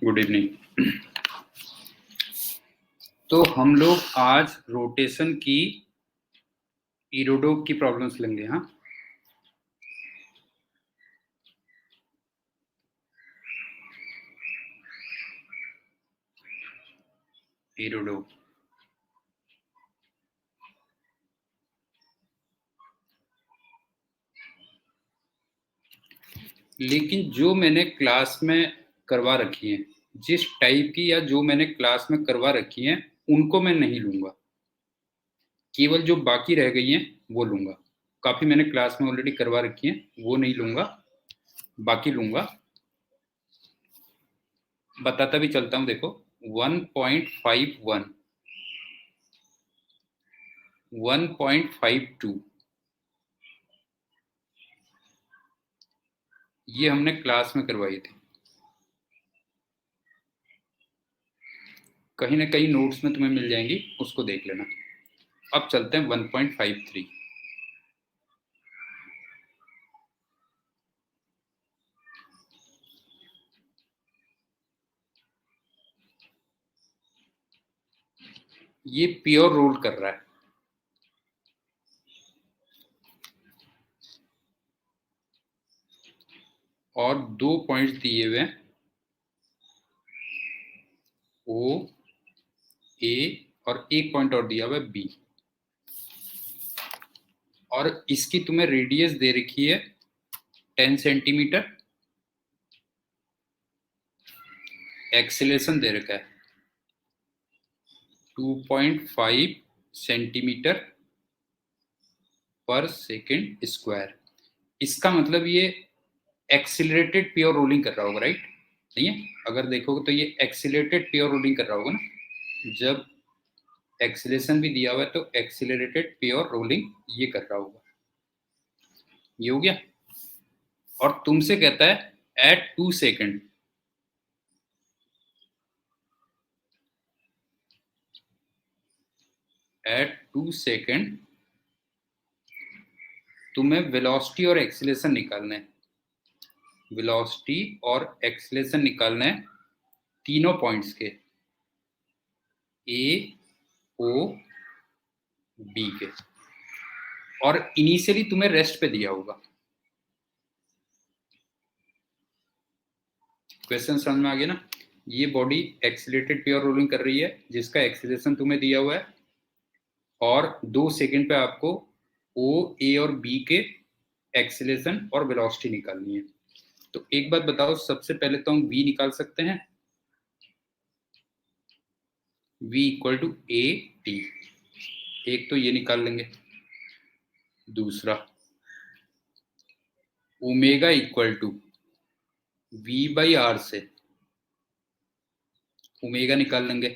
Good evening. तो हम लोग आज रोटेशन की इरोडोव की प्रॉब्लम्स लेंगे। हाँ, इरोडोव। लेकिन जो मैंने क्लास में करवा रखी है, जिस टाइप की या जो मैंने क्लास में करवा रखी है, उनको मैं नहीं लूंगा। केवल जो बाकी रह गई हैं वो लूंगा। काफी मैंने क्लास में ऑलरेडी करवा रखी है, वो नहीं लूंगा, बाकी लूंगा। बताता भी चलता हूं। देखो, 1.51, 1.52, ये हमने क्लास में करवाई थी। कहीं ना कहीं नोट्स में तुम्हें मिल जाएंगी, उसको देख लेना। अब चलते हैं 1.53। ये प्योर रोल कर रहा है और 2 पॉइंट्स दिए हुए हैं, ओ, ए, और एक पॉइंट और दिया हुआ है बी। और इसकी तुम्हें रेडियस दे रखी है 10 सेंटीमीटर, एक्सेलेरेशन दे रखा है 2.5 सेंटीमीटर पर सेकेंड स्क्वायर। इसका मतलब ये एक्सिलरेटेड प्योर रोलिंग कर रहा होगा, राइट? नहीं है? अगर देखोगे तो ये एक्सिलरेटेड प्योर रोलिंग कर रहा होगा ना। जब एक्सिलेशन भी दिया हुआ है तो एक्सिलरेटेड प्योर रोलिंग ये कर रहा होगा। ये हो गया। और तुमसे कहता है एट 2 सेकेंड। एट 2 सेकेंड तुम्हें वेलोसिटी और एक्सीलरेशन निकालना है। वेलोसिटी और एक्सीलरेशन निकालना है तीनों पॉइंट्स के, ए, ओ, बी के। और इनिशियली तुम्हें रेस्ट पे दिया होगा। क्वेश्चन समझ में आ गया ना? ये बॉडी एक्सीलरेटेड प्योर रोलिंग कर रही है, जिसका एक्सीलरेशन तुम्हें दिया हुआ है, और 2 सेकेंड पे आपको ओ, ए और बी के एक्सीलरेशन और वेलोसिटी निकालनी है। तो एक बात बताओ, सबसे पहले तो हम v निकाल सकते हैं। v equal to a t, एक तो ये निकाल लेंगे। दूसरा, omega equal to v by r से ओमेगा निकाल लेंगे।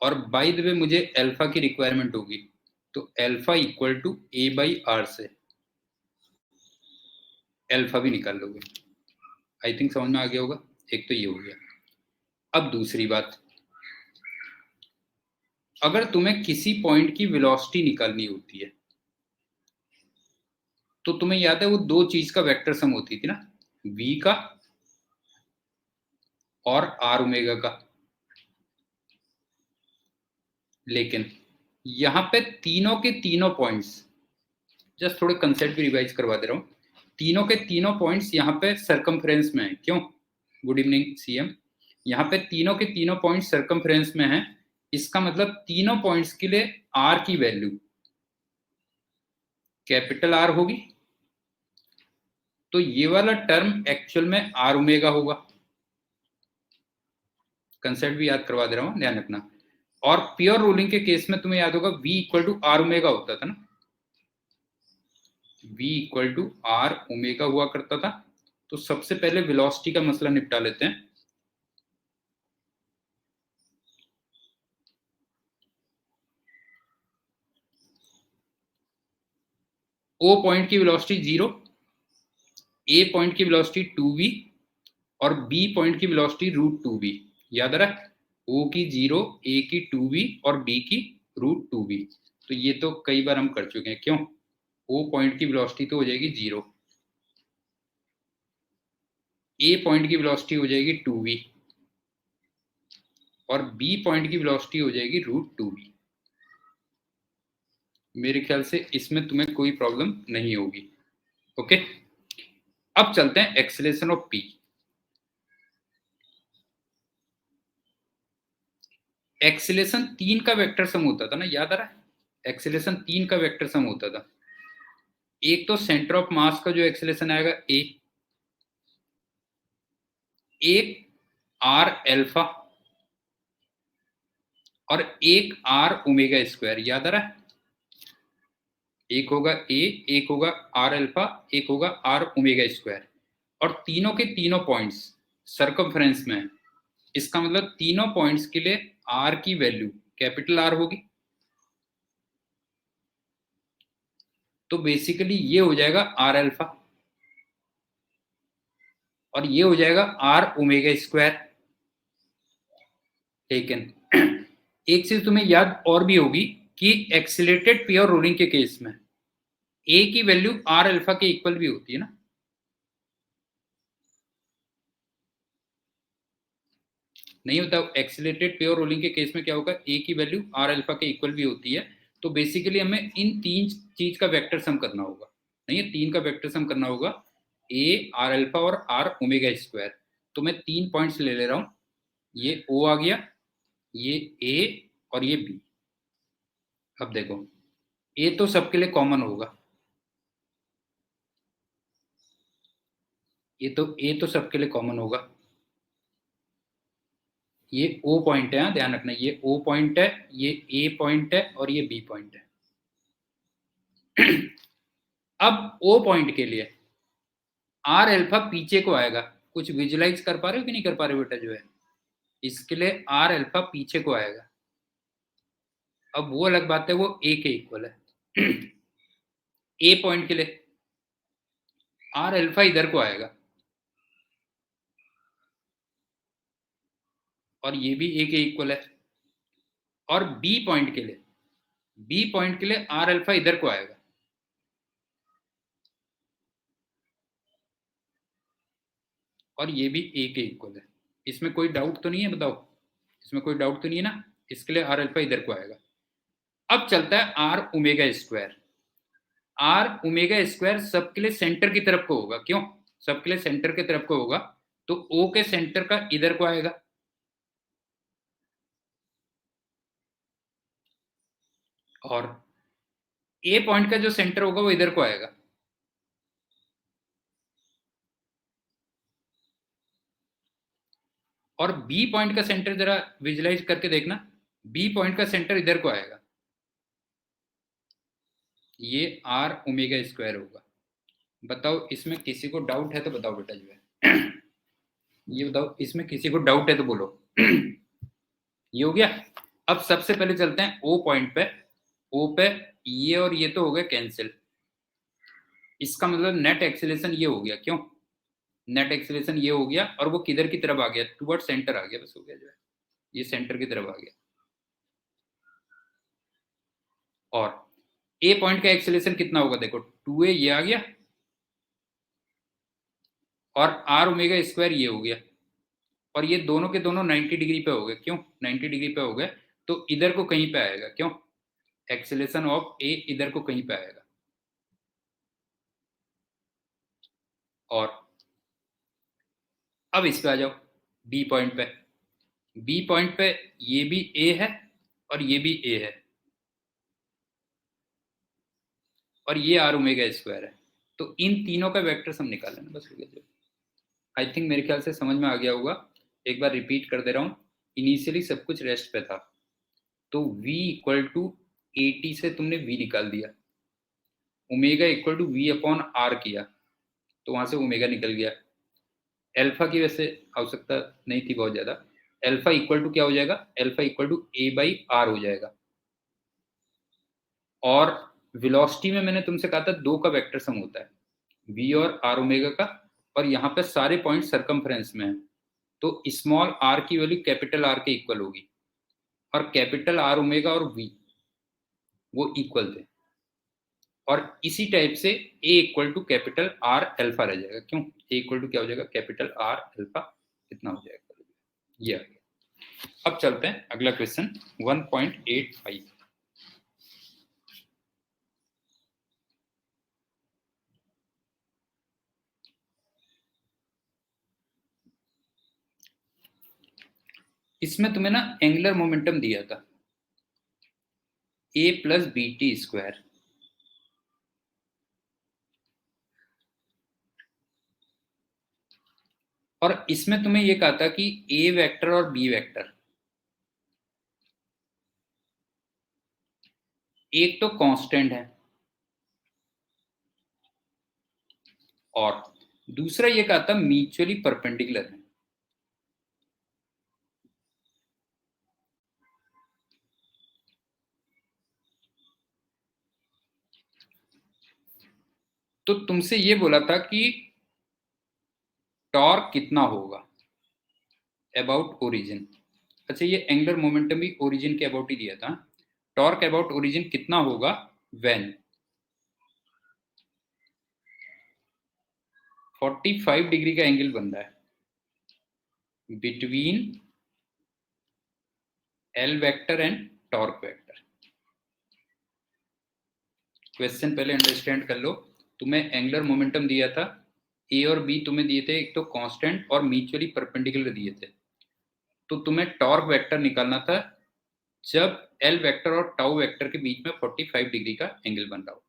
और बाय द वे मुझे अल्फा की रिक्वायरमेंट होगी, तो alpha equal to a by r से अल्फा भी निकाल लोगे। आई थिंक समझ में आ गया होगा। एक तो ये हो गया। अब दूसरी बात, अगर तुम्हें किसी पॉइंट की वेलोसिटी निकालनी होती है, तो तुम्हें याद है वो दो चीज का वेक्टर सम होती थी ना, v का और आर ओमेगा का। लेकिन यहां पे तीनों के तीनों पॉइंट्स, जस्ट थोड़े कंसेप्ट भी रिवाइज करवा दे रहा हूं, तीनों के तीनों पॉइंट्स यहां पे सरकमफ्रेंस में है। क्यों? Good evening CM. यहां पे तीनों के तीनों पॉइंट्स सरकमफ्रेंस में है। इसका मतलब तीनों पॉइंट्स के लिए आर की वैल्यू कैपिटल आर होगी। तो ये वाला टर्म एक्चुअल में आर ओमेगा होगा। कंसेप्ट भी याद करवा दे रहा हूं, ध्यान रखना। और प्योर रोलिंग के केस में तुम्हें याद होगा v equal to R omega होता था ना। v equal to R omega हुआ करता था। तो सबसे पहले वेलोसिटी का मसला निपटा लेते हैं। ओ पॉइंट की वेलोसिटी 0, ए पॉइंट की वेलोसिटी 2v, और बी पॉइंट की वेलोसिटी √2v। याद रहा? ओ की 0, ए की 2v और बी की √2v। तो ये तो कई बार हम कर चुके हैं। क्यों? ओ पॉइंट की वेलोसिटी तो हो जाएगी 0, ए पॉइंट की वेलोसिटी हो जाएगी 2v, और बी पॉइंट की वेलोसिटी हो जाएगी √2v। मेरे ख्याल से इसमें तुम्हें कोई प्रॉब्लम नहीं होगी। ओके, अब चलते हैं एक्सेलरेशन ऑफ पी। एक्सेलरेशन 3 का वेक्टर सम होता था ना, याद आ रहा है? एक्सेलरेशन 3 का वेक्टर सम होता था। एक तो सेंटर ऑफ मास का जो एक्सेलरेशन आएगा ए, एक आर एल्फा और एक आर ओमेगा स्क्वायर, याद आ रहा है? एक होगा ए, एक होगा आर एल्फा, एक होगा आर ओमेगा स्क्वायर, और तीनों के तीनों पॉइंट्स सर्कमफ्रेंस में है। इसका मतलब तीनों पॉइंट्स के लिए आर की वैल्यू कैपिटल आर होगी। तो बेसिकली ये हो जाएगा आर एल्फा और ये हो जाएगा आर ओमेगा स्क्वायर। लेकिन एक चीज तुम्हें याद और भी होगी कि एक्सीलरेटेड प्योर रोलिंग के केस में ए की वैल्यू आर अल्फा के इक्वल भी होती है ना। नहीं होता? एक्सीलरेटेड प्योर रोलिंग के केस में क्या होगा, ए की वैल्यू आर अल्फा के इक्वल भी होती है। तो बेसिकली हमें इन तीन चीज का वेक्टर सम करना होगा। नहीं है, तीन का वेक्टर सम करना होगा, ए आर अल्फा और आर ओमेगा स्क्वायर। तो मैं 3 पॉइंट्स ले ले रहा हूं, ये ओ आ गया, ये ए और ये बी। अब देखो, ए तो सबके लिए कॉमन होगा, ए तो सबके लिए कॉमन होगा। ये ओ पॉइंट है, ध्यान रखना, ये ओ पॉइंट है, ये ए पॉइंट है और ये बी पॉइंट है। अब ओ पॉइंट के लिए आर एल्फा पीछे को आएगा। कुछ विजुलाइज कर पा रहे हो कि नहीं कर पा रहे हो बेटा? जो है इसके लिए आर एल्फा पीछे को आएगा। अब वो अलग बात है, वो ए के इक्वल है। ए पॉइंट के लिए आर एल्फा इधर को आएगा और ये भी ए के इक्वल है। और बी पॉइंट के लिए, बी पॉइंट के लिए आर एल्फा इधर को आएगा और ये भी ए के इक्वल है। इसमें कोई डाउट तो नहीं है? बताओ, इसमें कोई डाउट तो नहीं है ना? इसके लिए आर एल्फा इधर को आएगा। अब चलता है R omega square. R omega square सबके लिए सेंटर की तरफ को होगा। क्यों? सबके लिए सेंटर की तरफ को होगा, तो ओ के सेंटर का इधर को आएगा और ए पॉइंट का जो सेंटर होगा वो इधर को आएगा। और बी पॉइंट का सेंटर जरा विजुलाइज करके देखना, बी पॉइंट का सेंटर इधर को आएगा। ये आर ओमेगा स्क्वायर होगा। बताओ, इसमें किसी को डाउट है तो बताओ बेटा। जो है ये बताओ, इसमें किसी को डाउट है तो बोलो। ये हो गया। अब सबसे पहले चलते हैं ओ पॉइंट पे। ओ पे ये और ये तो हो गया कैंसिल। इसका मतलब नेट एक्सीलरेशन ये हो गया। क्यों? नेट एक्सीलरेशन ये हो गया और वो किधर की तरफ आ गया? टुवर्ड सेंटर आ गया, बस हो गया। जो है ये सेंटर की तरफ आ गया। और ए पॉइंट का एक्सीलरेशन कितना होगा? देखो 2a ये आ गया और आर ओमेगा स्क्वायर ये हो गया, और ये दोनों के दोनों 90 डिग्री पे हो गए। क्यों 90 डिग्री पे हो गए? तो इधर को कहीं पे आएगा। क्यों? एक्सीलरेशन ऑफ ए इधर को कहीं पे आएगा। और अब इस पे आ जाओ, बी पॉइंट पे। बी पॉइंट पे ये भी ए है और ये भी ए है और ये आर ओमेगा स्क्वायर है। तो इन तीनों का वेक्टर सम निकाल लेना, बस हो गया। आई थिंक मेरे ख्याल से समझ में आ गया होगा। एक बार रिपीट कर दे रहा हूँ। इनिशियली सब कुछ रेस्ट पे था, तो v इक्वल टू 80 से तुमने v निकाल दिया, omega equal to v upon R किया, तो वहां से ओमेगा निकल गया। एल्फा की वैसे आवश्यकता नहीं थी बहुत ज्यादा। एल्फा इक्वल टू क्या हो जाएगा? Alpha equal to a by R हो जाएगा। और वेलोसिटी में मैंने तुमसे कहा था दो का वेक्टर सम होता है, v और r ओमेगा का। और यहाँ पे सारे पॉइंट सरकमफ्रेंस में है, तो स्मॉल r की वैल्यू कैपिटल R के इक्वल होगी। और कैपिटल R ओमेगा और v वो इक्वल थे। और इसी टाइप से a equal to capital R alpha रह जाएगा। क्यों? a इक्वल टू क्या हो जाएगा? कैपिटल R अल्फा, इतना हो जाएगा। ये आ गया। अब चलते हैं अगला क्वेश्चन 1.85। इसमें तुम्हें ना एंगुलर मोमेंटम दिया था a plus B T square, और इसमें तुम्हें ये कहा था कि a वेक्टर और b वेक्टर एक तो कांस्टेंट है और दूसरा ये कहा था म्यूचुअली परपेंडिकुलर है। तो तुमसे ये बोला था कि टॉर्क कितना होगा अबाउट ओरिजिन। अच्छा, ये एंगुलर मोमेंटम भी ओरिजिन के अबाउट ही दिया था। टॉर्क अबाउट ओरिजिन कितना होगा व्हेन 45 डिग्री का एंगल बन रहा है between L vector and torque vector. Question पहले अंडरस्टैंड कर लो। तुम्हें एंगुलर मोमेंटम दिया था, ए और बी तुम्हें दिए थे एक तो कांस्टेंट और म्यूचुअली परपेंडिकुलर दिए थे। तो तुम्हें टॉर्क वेक्टर निकालना था जब एल वेक्टर और टाउ वेक्टर के बीच में 45 डिग्री का एंगल बन रहा हो।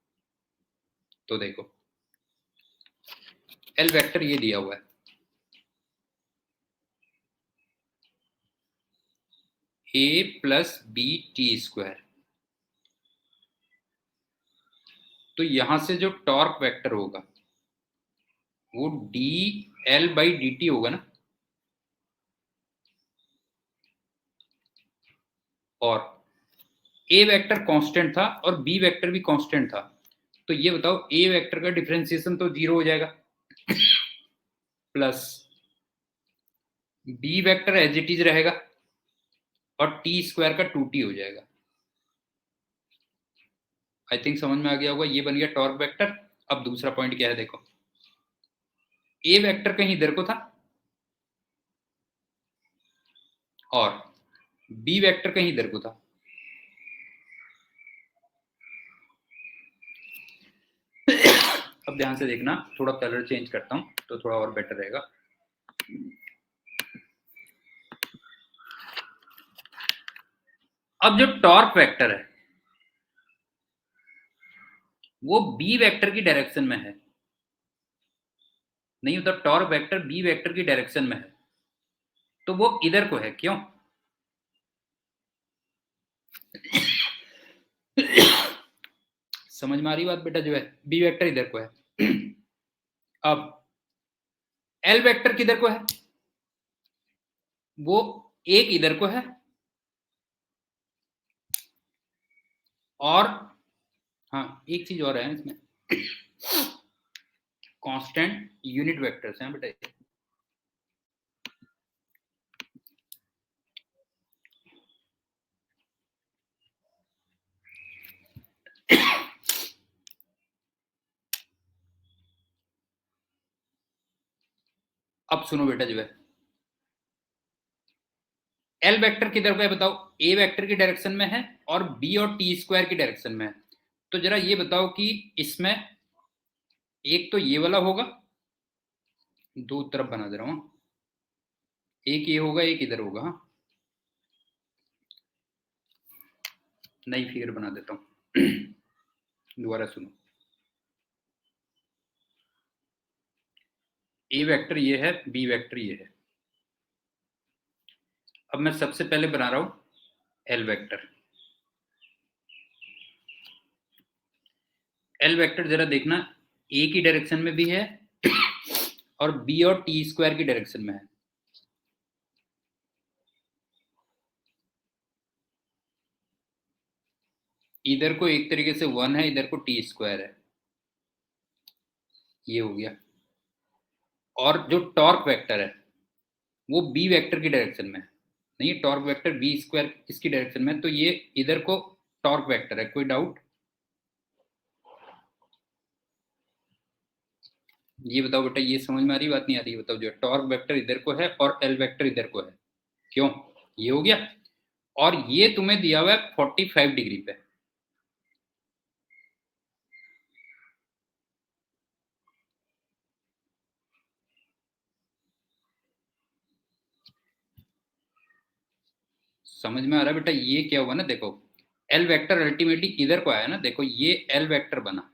तो देखो एल वेक्टर ये दिया हुआ है, ए प्लस बी टी स्क्वायर। तो यहां से जो टॉर्क वेक्टर होगा वो D L by D T होगा ना, और ए वेक्टर कांस्टेंट था और बी वेक्टर भी कांस्टेंट था। तो ये बताओ ए वेक्टर का डिफरेंशिएशन तो 0 हो जाएगा, plus B vector as it is रहेगा और टी स्क्वायर का 2t हो जाएगा। आई थिंक समझ में आ गया होगा, ये बन गया टॉर्क वेक्टर। अब दूसरा पॉइंट क्या है देखो, ए वेक्टर कहीं इधर को था और बी वेक्टर कहीं इधर को था। अब ध्यान से देखना, थोड़ा कलर चेंज करता हूं तो थोड़ा और बेटर रहेगा। अब जो टॉर्क वेक्टर है वो बी वेक्टर की डायरेक्शन में है, नहीं मतलब टॉर्क वेक्टर बी वेक्टर की डायरेक्शन में है, तो वो इधर को है। क्यों? समझ में आ रही बात बेटा? जो है बी वेक्टर इधर को है। अब एल वेक्टर किधर को है? वो एक इधर को है और हाँ एक चीज और है इसमें, कांस्टेंट यूनिट वेक्टर्स हैं बेटा। अब सुनो बेटा, जो है एल वेक्टर किधर को है बताओ? ए वेक्टर की डायरेक्शन में है और बी और टी स्क्वायर की डायरेक्शन में है। तो जरा ये बताओ कि इसमें एक तो ये वाला होगा, दो तरफ बना दे रहा हूं, एक ये होगा एक इधर होगा। हाँ नई फिगर बना देता हूं। दोबारा सुनो, ए वेक्टर ये है, बी वेक्टर ये है। अब मैं सबसे पहले बना रहा हूं एल वेक्टर। एल वेक्टर जरा देखना, ए की डायरेक्शन में भी है और बी और टी स्क्वायर की डायरेक्शन में है। इधर को एक तरीके से 1 है, इधर को टी स्क्वायर है, ये हो गया। और जो टॉर्क वेक्टर है वो बी वेक्टर की डायरेक्शन में है, नहीं टॉर्क वेक्टर बी स्क्वायर इसकी डायरेक्शन में है, तो ये इधर को टॉर्क वेक्टर है। कोई डाउट? ये बताओ बेटा, ये समझ में आ रही बात नहीं आ रही? बताओ, जो टॉर्क वेक्टर इधर को है और एल वेक्टर इधर को है। क्यों? ये हो गया, और ये तुम्हें दिया हुआ है 45 डिग्री पे। समझ में आ रहा है बेटा? ये क्या हुआ ना, देखो एल वेक्टर अल्टीमेटली इधर को आया ना, देखो ये एल वेक्टर बना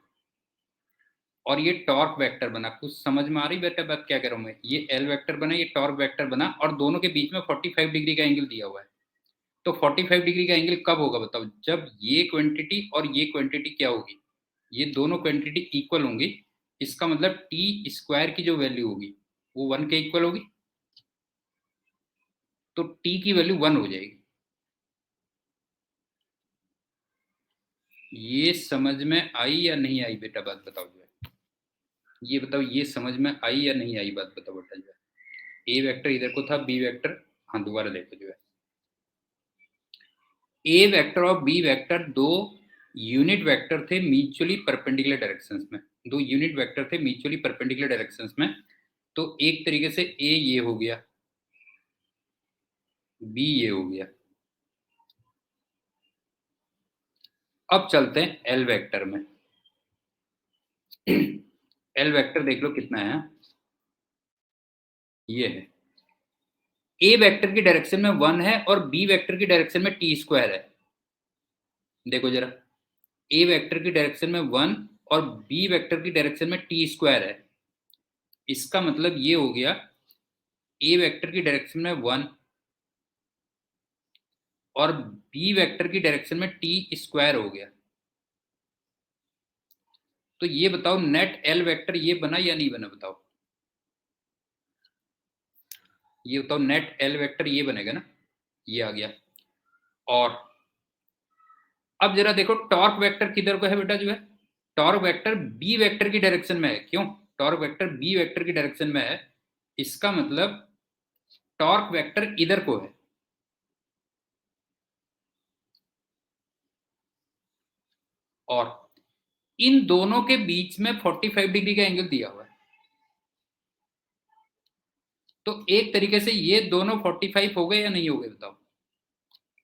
और ये टॉर्क वेक्टर बना। कुछ समझ में आ रही बेटा बात क्या कर रहा हूं मैं? ये एल वेक्टर बना, ये टॉर्क वेक्टर बना, और दोनों के बीच में 45 डिग्री का एंगल दिया हुआ है। तो 45 डिग्री का एंगल कब होगा बताओ? जब ये क्वांटिटी और ये क्वांटिटी क्या होगी, ये दोनों क्वांटिटी इक्वल होंगी। इसका मतलब टी स्क्वायर की जो वैल्यू होगी वो 1 के इक्वल होगी, तो टी की वैल्यू 1 हो जाएगी। ये समझ में आई या नहीं आई बेटा बात बताओ जो है? ये बताओ, ये समझ में आई या नहीं आई बात बताओ बेटा जो है? ए वेक्टर इधर को था, बी वेक्टर, हाँ दोबारा देखो जो है, ए वेक्टर और बी वेक्टर दो यूनिट वेक्टर थे म्यूचुअली परपेंडिकुलर डायरेक्शंस में। दो यूनिट वेक्टर थे म्यूचुअली परपेंडिकुलर डायरेक्शंस में। तो एक तरीके से ए ये हो गया, बी ये हो गया। अब चलते हैं एल वेक्टर में। एल वेक्टर देख लो कितना है, ये है। ए वेक्टर की डायरेक्शन में 1 है और बी वेक्टर की डायरेक्शन में टी स्क्वायर है। देखो जरा, ए वेक्टर की डायरेक्शन में 1 और बी वेक्टर की डायरेक्शन में टी स्क्वायर है। इसका मतलब ये हो गया, ए वेक्टर की डायरेक्शन में 1 और बी वेक्टर की डायरेक्शन में टी स्क्वायर हो गया। तो ये बताओ नेट एल वेक्टर ये बना या नहीं बना बताओ? ये बताओ नेट एल वेक्टर ये बनेगा ना, ये आ गया। और अब जरा देखो टॉर्क वेक्टर किधर को है बेटा जो है? टॉर्क वेक्टर बी वेक्टर की डायरेक्शन में है। क्यों? टॉर्क वेक्टर बी वेक्टर की डायरेक्शन में है, इसका मतलब टॉर्क वेक्टर इधर को है। और इन दोनों के बीच में 45 डिग्री का एंगल दिया हुआ है। तो एक तरीके से ये दोनों 45 हो गए या नहीं हो गए बताओ?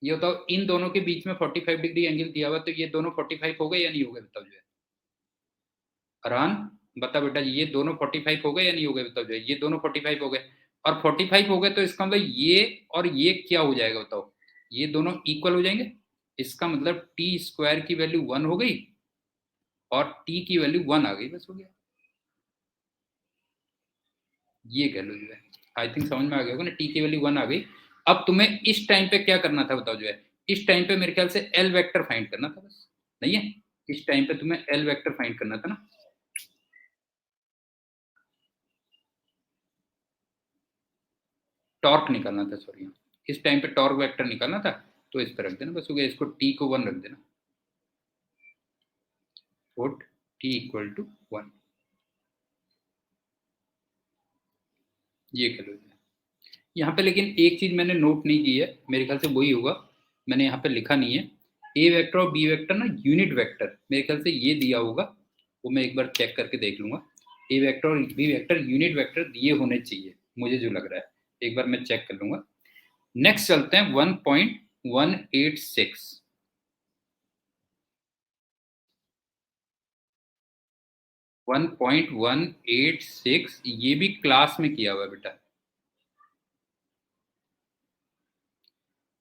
ये बताओ, इन दोनों के बीच में 45 डिग्री एंगल दिया हुआ, तो ये दोनों 45 हो गए या नहीं हो गए बताओ जो है? अरहान बता बेटा, ये दोनों 45 हो गए या नहीं हो गए बताओ जो है? ये दोनों 45 हो गए, और 45 हो गए तो इसका मतलब ये और ये क्या हो जाएगा बताओ? ये दोनों इक्वल हो जाएंगे। इसका मतलब टी स्क्वायर की वैल्यू 1 हो गई और टी की वैल्यू 1 आ गई, बस हो गया। ये कह लो जो है, आई थिंक समझ में आ गया होगा ना, टी की वैल्यू 1 आ गई। अब तुम्हें इस टाइम पे क्या करना था बताओ जो है? इस टाइम पे मेरे ख्याल से एल वेक्टर फाइंड करना था बस, नहीं है? इस टाइम पे तुम्हें एल वेक्टर फाइंड करना था ना। टॉर्क निकालना था, सॉरी, इस टाइम पे टॉर्क वेक्टर निकालना था। तो इस पर रख देना बस हो गया, इसको टी को 1 रख देना, पुट टी इक्वल टू 1। ये कर लो। यहाँ पे लेकिन एक चीज मैंने नोट नहीं की है, मेरे ख्याल से वही होगा, मैंने यहाँ पे लिखा नहीं है। ए वेक्टर और बी वेक्टर ना यूनिट वेक्टर, मेरे ख्याल से ये दिया होगा, वो मैं एक बार चेक करके देख लूंगा। ए वेक्टर और बी वेक्टर यूनिट वेक्टर दिए होने चाहिए, मुझे जो लग रहा है, एक बार मैं चेक कर लूंगा। नेक्स्ट चलते हैं 1.186। 1.186 ये भी क्लास में किया हुआ है बेटा।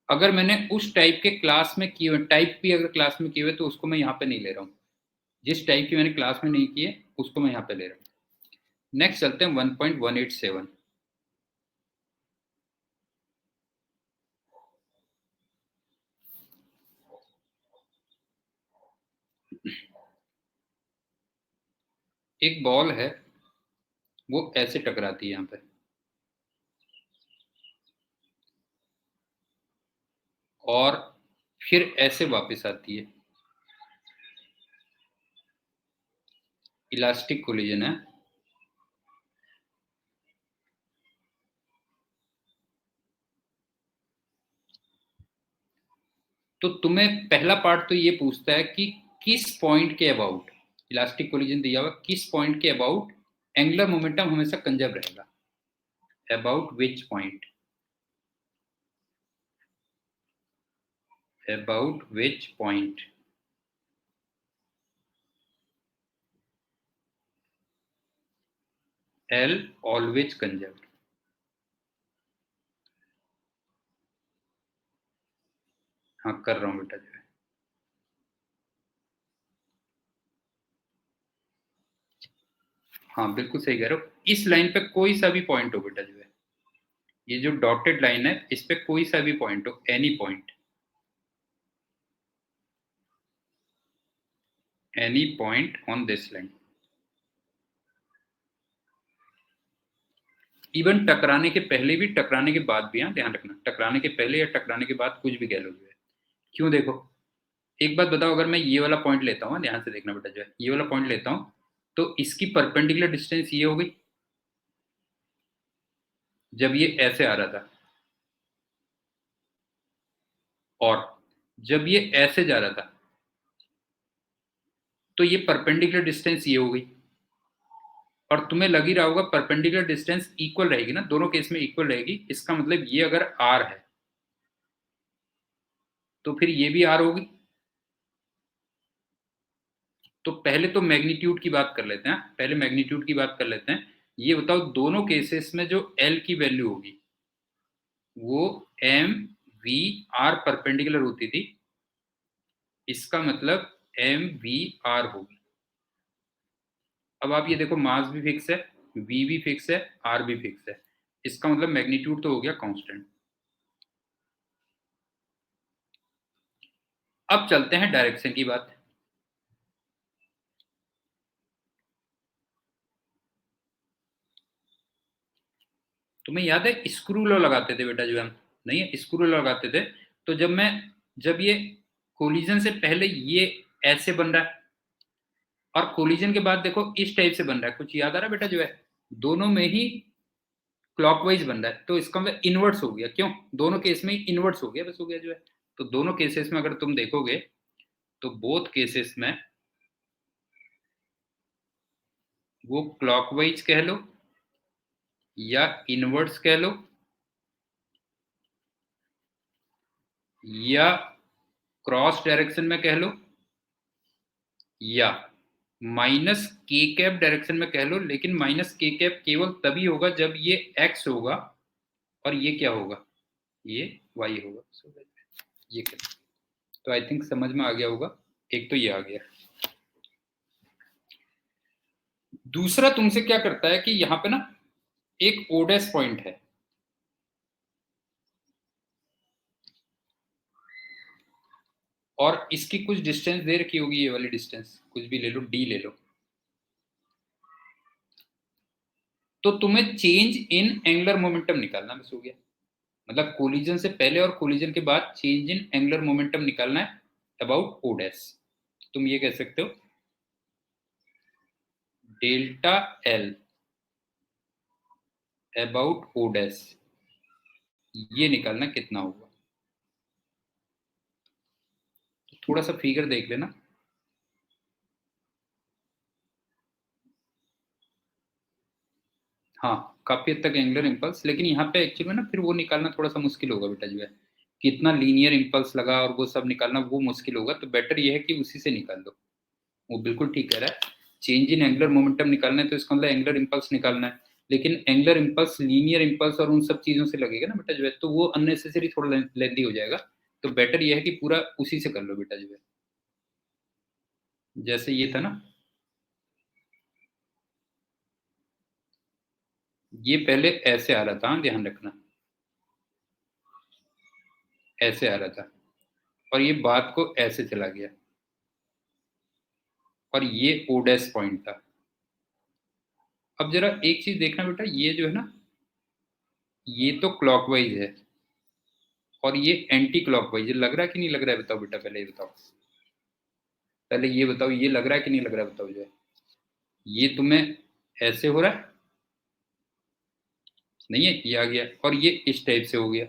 अगर मैंने उस टाइप के क्लास में किए हुए, टाइप भी अगर क्लास में किए हुए, तो उसको मैं यहाँ पे नहीं ले रहा हूँ। जिस टाइप की मैंने क्लास में नहीं किए उसको मैं यहाँ पे ले रहा हूँ। नेक्स्ट चलते हैं 1.187। एक बॉल है, वो ऐसे टकराती है यहाँ पे, और फिर ऐसे वापस आती है। इलास्टिक कोलिजन है। तो तुम्हें पहला पार्ट तो ये पूछता है कि किस पॉइंट के अबाउट इलास्टिक कोलिजन दिया हुआ, किस पॉइंट के अबाउट एंगुलर मोमेंटम हमेशा कंजर्व रहेगा, about which point. About which point L always conserve. हाँ कर रहा हूँ बेटा जो है। हाँ बिल्कुल सही कह रहे हो। इस लाइन पे कोई सा भी पॉइंट हो बेटा जो है, ये जो डॉटेड लाइन है इस पे कोई सा भी पॉइंट हो, any point, any point on this line. Even टकराने के पहले भी, टकराने के बाद भी, हाँ ध्यान रखना, टकराने के पहले या टकराने के बाद कुछ भी कह लो जो है। क्यों देखो, एक बात बताओ, अगर मैं ये वाला पॉइंट लेता हूँ, ध्यान से देखना बेटा जो है, ये वाला पॉइंट लेता हूँ तो इसकी परपेंडिकुलर डिस्टेंस ये हो गई जब ये ऐसे आ रहा था, और जब ये ऐसे जा रहा था तो ये परपेंडिकुलर डिस्टेंस ये हो गई। और तुम्हें लग ही रहा होगा परपेंडिकुलर डिस्टेंस इक्वल रहेगी ना, दोनों केस में इक्वल रहेगी। इसका मतलब ये अगर आर है तो फिर ये भी आर होगी। तो पहले तो मैग्नीट्यूड की बात कर लेते हैं, पहले मैग्नीट्यूड की बात कर लेते हैं। ये बताओ दोनों केसेस में जो एल की वैल्यू होगी वो एम वी आर परपेंडिकुलर होती थी, इसका मतलब एम वी आर होगी। अब आप ये देखो, मास भी फिक्स है, वी भी फिक्स है, आर भी फिक्स है, इसका मतलब मैग्नीट्यूड तो हो गया कांस्टेंट। अब चलते हैं डायरेक्शन की बात। तुम्हें याद है स्क्रू लॉ लगाते थे बेटा जो हम, नहीं है स्क्रू लॉ लगाते थे। तो जब ये कोलिजन से पहले ये ऐसे बन रहा है और कोलिजन के बाद देखो इस टाइप से बन रहा है, कुछ याद आ रहा है बेटा जो है, दोनों में ही क्लॉकवाइज बन रहा है, तो इसका मतलब इनवर्ट्स हो गया। क्यों, दोनों केस में इनवर्ट्स हो गया, बस हो गया जो है। तो दोनों केसेस में अगर तुम देखोगे तो बोथ केसेस में वो क्लॉकवाइज कह लो या इनवर्ट्स कह लो या क्रॉस डायरेक्शन में कह लो या माइनस के कैप डायरेक्शन में कह लो। लेकिन माइनस के कैप केवल तभी होगा जब ये एक्स होगा और ये क्या होगा, ये वाई होगा। ये क्या, तो आई थिंक समझ में आ गया होगा। एक तो ये आ गया। दूसरा तुमसे क्या करता है कि यहाँ पे ना एक ओडेस पॉइंट है, और इसकी कुछ डिस्टेंस दे रखी होगी, ये वाली डिस्टेंस कुछ भी ले लो, डी ले लो। तो तुम्हें चेंज इन एंगुलर मोमेंटम निकालना, बस हो गया। मतलब कोलिजन से पहले और कोलिजन के बाद चेंज इन एंगुलर मोमेंटम निकालना है अबाउट ओ डैश। तुम ये कह सकते हो delta L about O dash, ये निकालना कितना होगा। तो थोड़ा सा फिगर देख लेना। हाँ काफी हद तक एंगुलर इम्पल्स, लेकिन यहाँ पे एक्चुअली में ना फिर वो निकालना थोड़ा सा मुश्किल होगा बेटा जो है, कितना लीनियर इम्पल्स लगा और वो सब निकालना वो मुश्किल होगा। तो बेटर ये है कि उसी से निकाल दो। वो बिल्कुल ठीक कह रहा है, चेंज इन एंगुलर मोमेंटम निकालना है तो इसका मतलब एंगुलर इम्पल्स निकालना है। लेकिन एंगुलर इम्पल्स लीनियर इम्पल्स और उन सब चीजों से लगेगा ना बेटा जो है, तो वो अननेसेसरी थोड़ा लेंदी हो जाएगा। तो बेटर ये है कि पूरा उसी से कर लो बेटा जो है। जैसे ये था ना, ये पहले ऐसे आ रहा था, हाँ, ध्यान रखना, ऐसे आ रहा था और ये बात को ऐसे चला गया और ये ओडेस पॉइंट था। अब जरा एक चीज देखना बेटा, ये जो है ना, ये तो क्लॉकवाइज है और ये एंटी क्लॉकवाइज लग रहा है कि नहीं लग रहा है, बताओ बेटा, पहले ये बताओ, पहले ये बताओ, ये लग रहा है कि नहीं लग रहा है, बताओ जो है। ये तुम्हें ऐसे हो रहा है, नहीं है, ये आ गया और ये इस टाइप से हो गया।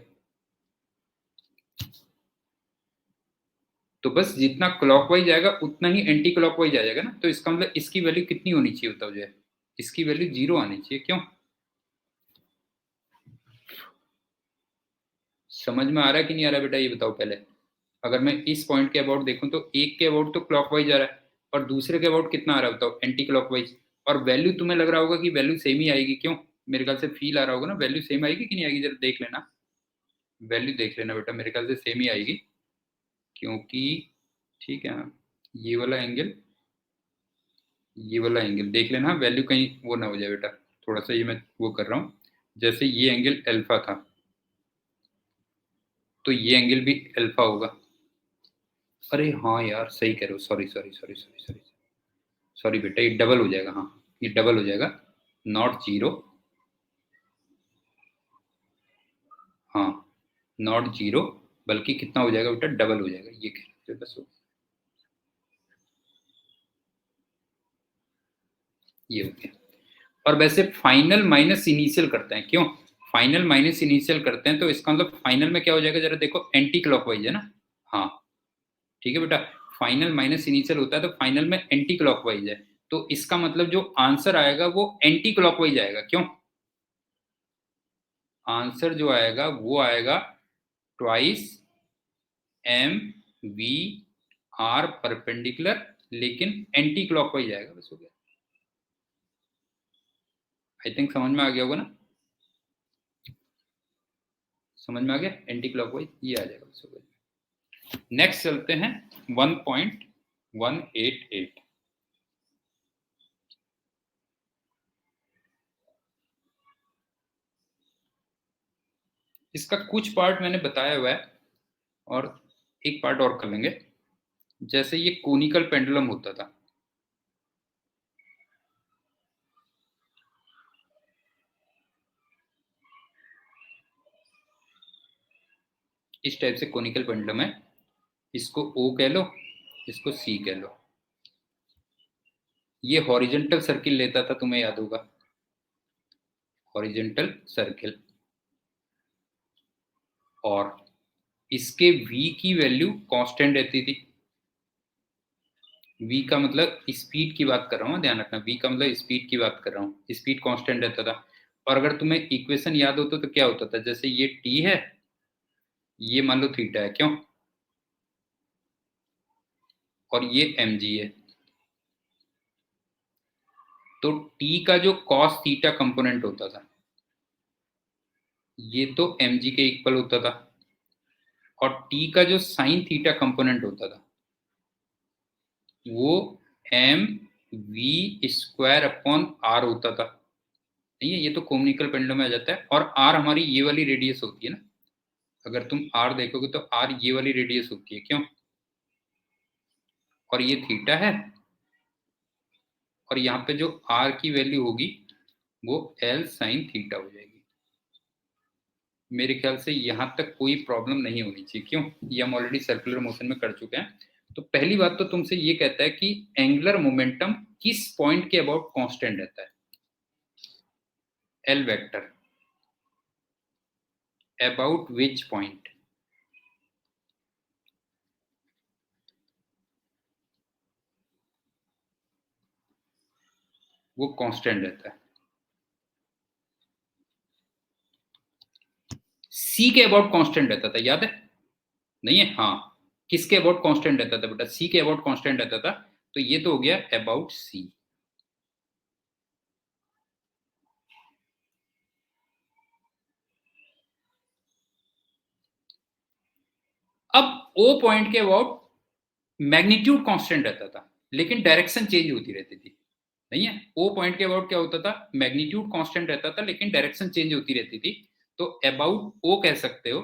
तो बस जितना क्लॉकवाइज आएगा उतना ही एंटी क्लॉकवाइज आ जाएगा ना। तो इसका मतलब इसकी वैल्यू कितनी होनी चाहिए, बताओ जो है, इसकी वैल्यू 0 आनी चाहिए। क्यों, समझ में आ रहा है कि नहीं आ रहा है बेटा, ये बताओ पहले। अगर मैं इस पॉइंट के अबाउट देखूं तो एक के अबाउट तो क्लॉकवाइज आ रहा है और दूसरे के अबाउट कितना आ रहा है बताओ, एंटी क्लॉकवाइज। और वैल्यू तुम्हें लग रहा होगा कि वैल्यू सेम ही आएगी, क्यों? मेरे ख्याल से फील आ रहा होगा ना, वैल्यू सेम आएगी कि नहीं आएगी, जरा देख लेना, वैल्यू देख लेना बेटा, मेरे ख्याल से सेम ही आएगी, क्योंकि ठीक है ये वाला एंगल देख लेना, वैल्यू कहीं वो ना हो जाए बेटा। थोड़ा सा ये मैं वो कर रहा हूँ, जैसे ये एंगल अल्फा था तो ये एंगल भी अल्फा होगा। अरे हाँ यार सही कह रहे हो, sorry sorry sorry sorry sorry sorry बेटा, ये डबल हो जाएगा, हाँ ये डबल हो जाएगा, नॉट जीरो, हाँ नॉट जीरो, बल्कि कितना हो जाएगा बेटा, डबल हो जाएगा, ये कह रहे थे बस ये हो गया। और वैसे फाइनल माइनस इनिशियल करते हैं, क्यों? फाइनल माइनस इनिशियल करते हैं तो इसका मतलब फाइनल में क्या हो जाएगा, जरा देखो, एंटी क्लॉकवाइज है ना, हाँ ठीक है बेटा, फाइनल माइनस इनिशियल होता है तो फाइनल में एंटी क्लॉकवाइज है, तो इसका मतलब जो आंसर आएगा वो एंटी क्लॉकवाइज आएगा, क्यों? आंसर जो आएगा वो आएगा twice M V R perpendicular, लेकिन एंटी क्लॉकवाइज आएगा, बस हो गया। आई थिंक समझ में आ गया होगा ना, समझ में आ गया, एंटी क्लॉकवाइज ये आ जाएगा, बस हो गया। नेक्स्ट चलते हैं 1.188। इसका कुछ पार्ट मैंने बताया हुआ है और एक पार्ट और कर लेंगे। जैसे ये कोनिकल पेंडुलम होता था, इस टाइप से कोनिकल पेंडुलम है, इसको ओ कह लो, इसको सी कह लो। ये हॉरिजेंटल सर्किल लेता था, तुम्हें याद होगा, हॉरिजेंटल सर्किल, और इसके v की वैल्यू कांस्टेंट रहती थी। v का मतलब स्पीड की बात कर रहा हूँ, ध्यान रखना, v का मतलब स्पीड की बात कर रहा हूँ, स्पीड कांस्टेंट रहता था। और अगर तुम्हें इक्वेशन याद हो तो क्या होता था, जैसे ये t है, ये मान लो थीटा है, क्यों? और ये mg है, तो t का जो cos थीटा कंपोनेंट होता था ये तो mg के इक्वल होता था, और t का जो साइन थीटा कंपोनेंट होता था वो M V square upon R होता था। नहीं है, ये तो कोनिकल पेंडुलम में आ जाता है, और आर हमारी ये वाली रेडियस होती है ना, अगर तुम आर देखोगे तो आर ये वाली रेडियस होती है, क्यों? और ये थीटा है, और यहाँ पे जो आर की वैल्यू होगी वो एल साइन थीटा हो जाएगी। मेरे ख्याल से यहाँ तक कोई प्रॉब्लम नहीं होनी चाहिए, क्यों? ये हम ऑलरेडी सर्कुलर मोशन में कर चुके हैं। तो पहली बात तो तुमसे ये कहता है कि एंगुलर मोमेंटम किस पॉइंट के अबाउट कांस्टेंट रहता है, L vector, about which point, वो कांस्टेंट रहता है। सी के अबाउट कांस्टेंट रहता था, याद है? नहीं है, हाँ किसके अबाउट कांस्टेंट रहता था बेटा, सी के अबाउट कांस्टेंट रहता था, तो ये तो हो गया अबाउट सी। अब ओ पॉइंट के अबाउट मैग्नीट्यूड कांस्टेंट रहता था, लेकिन डायरेक्शन चेंज होती रहती थी। नहीं है, ओ पॉइंट के अबाउट क्या होता था, मैग्नीट्यूड कांस्टेंट रहता था लेकिन डायरेक्शन चेंज होती रहती थी, तो अबाउट ओ कह सकते हो,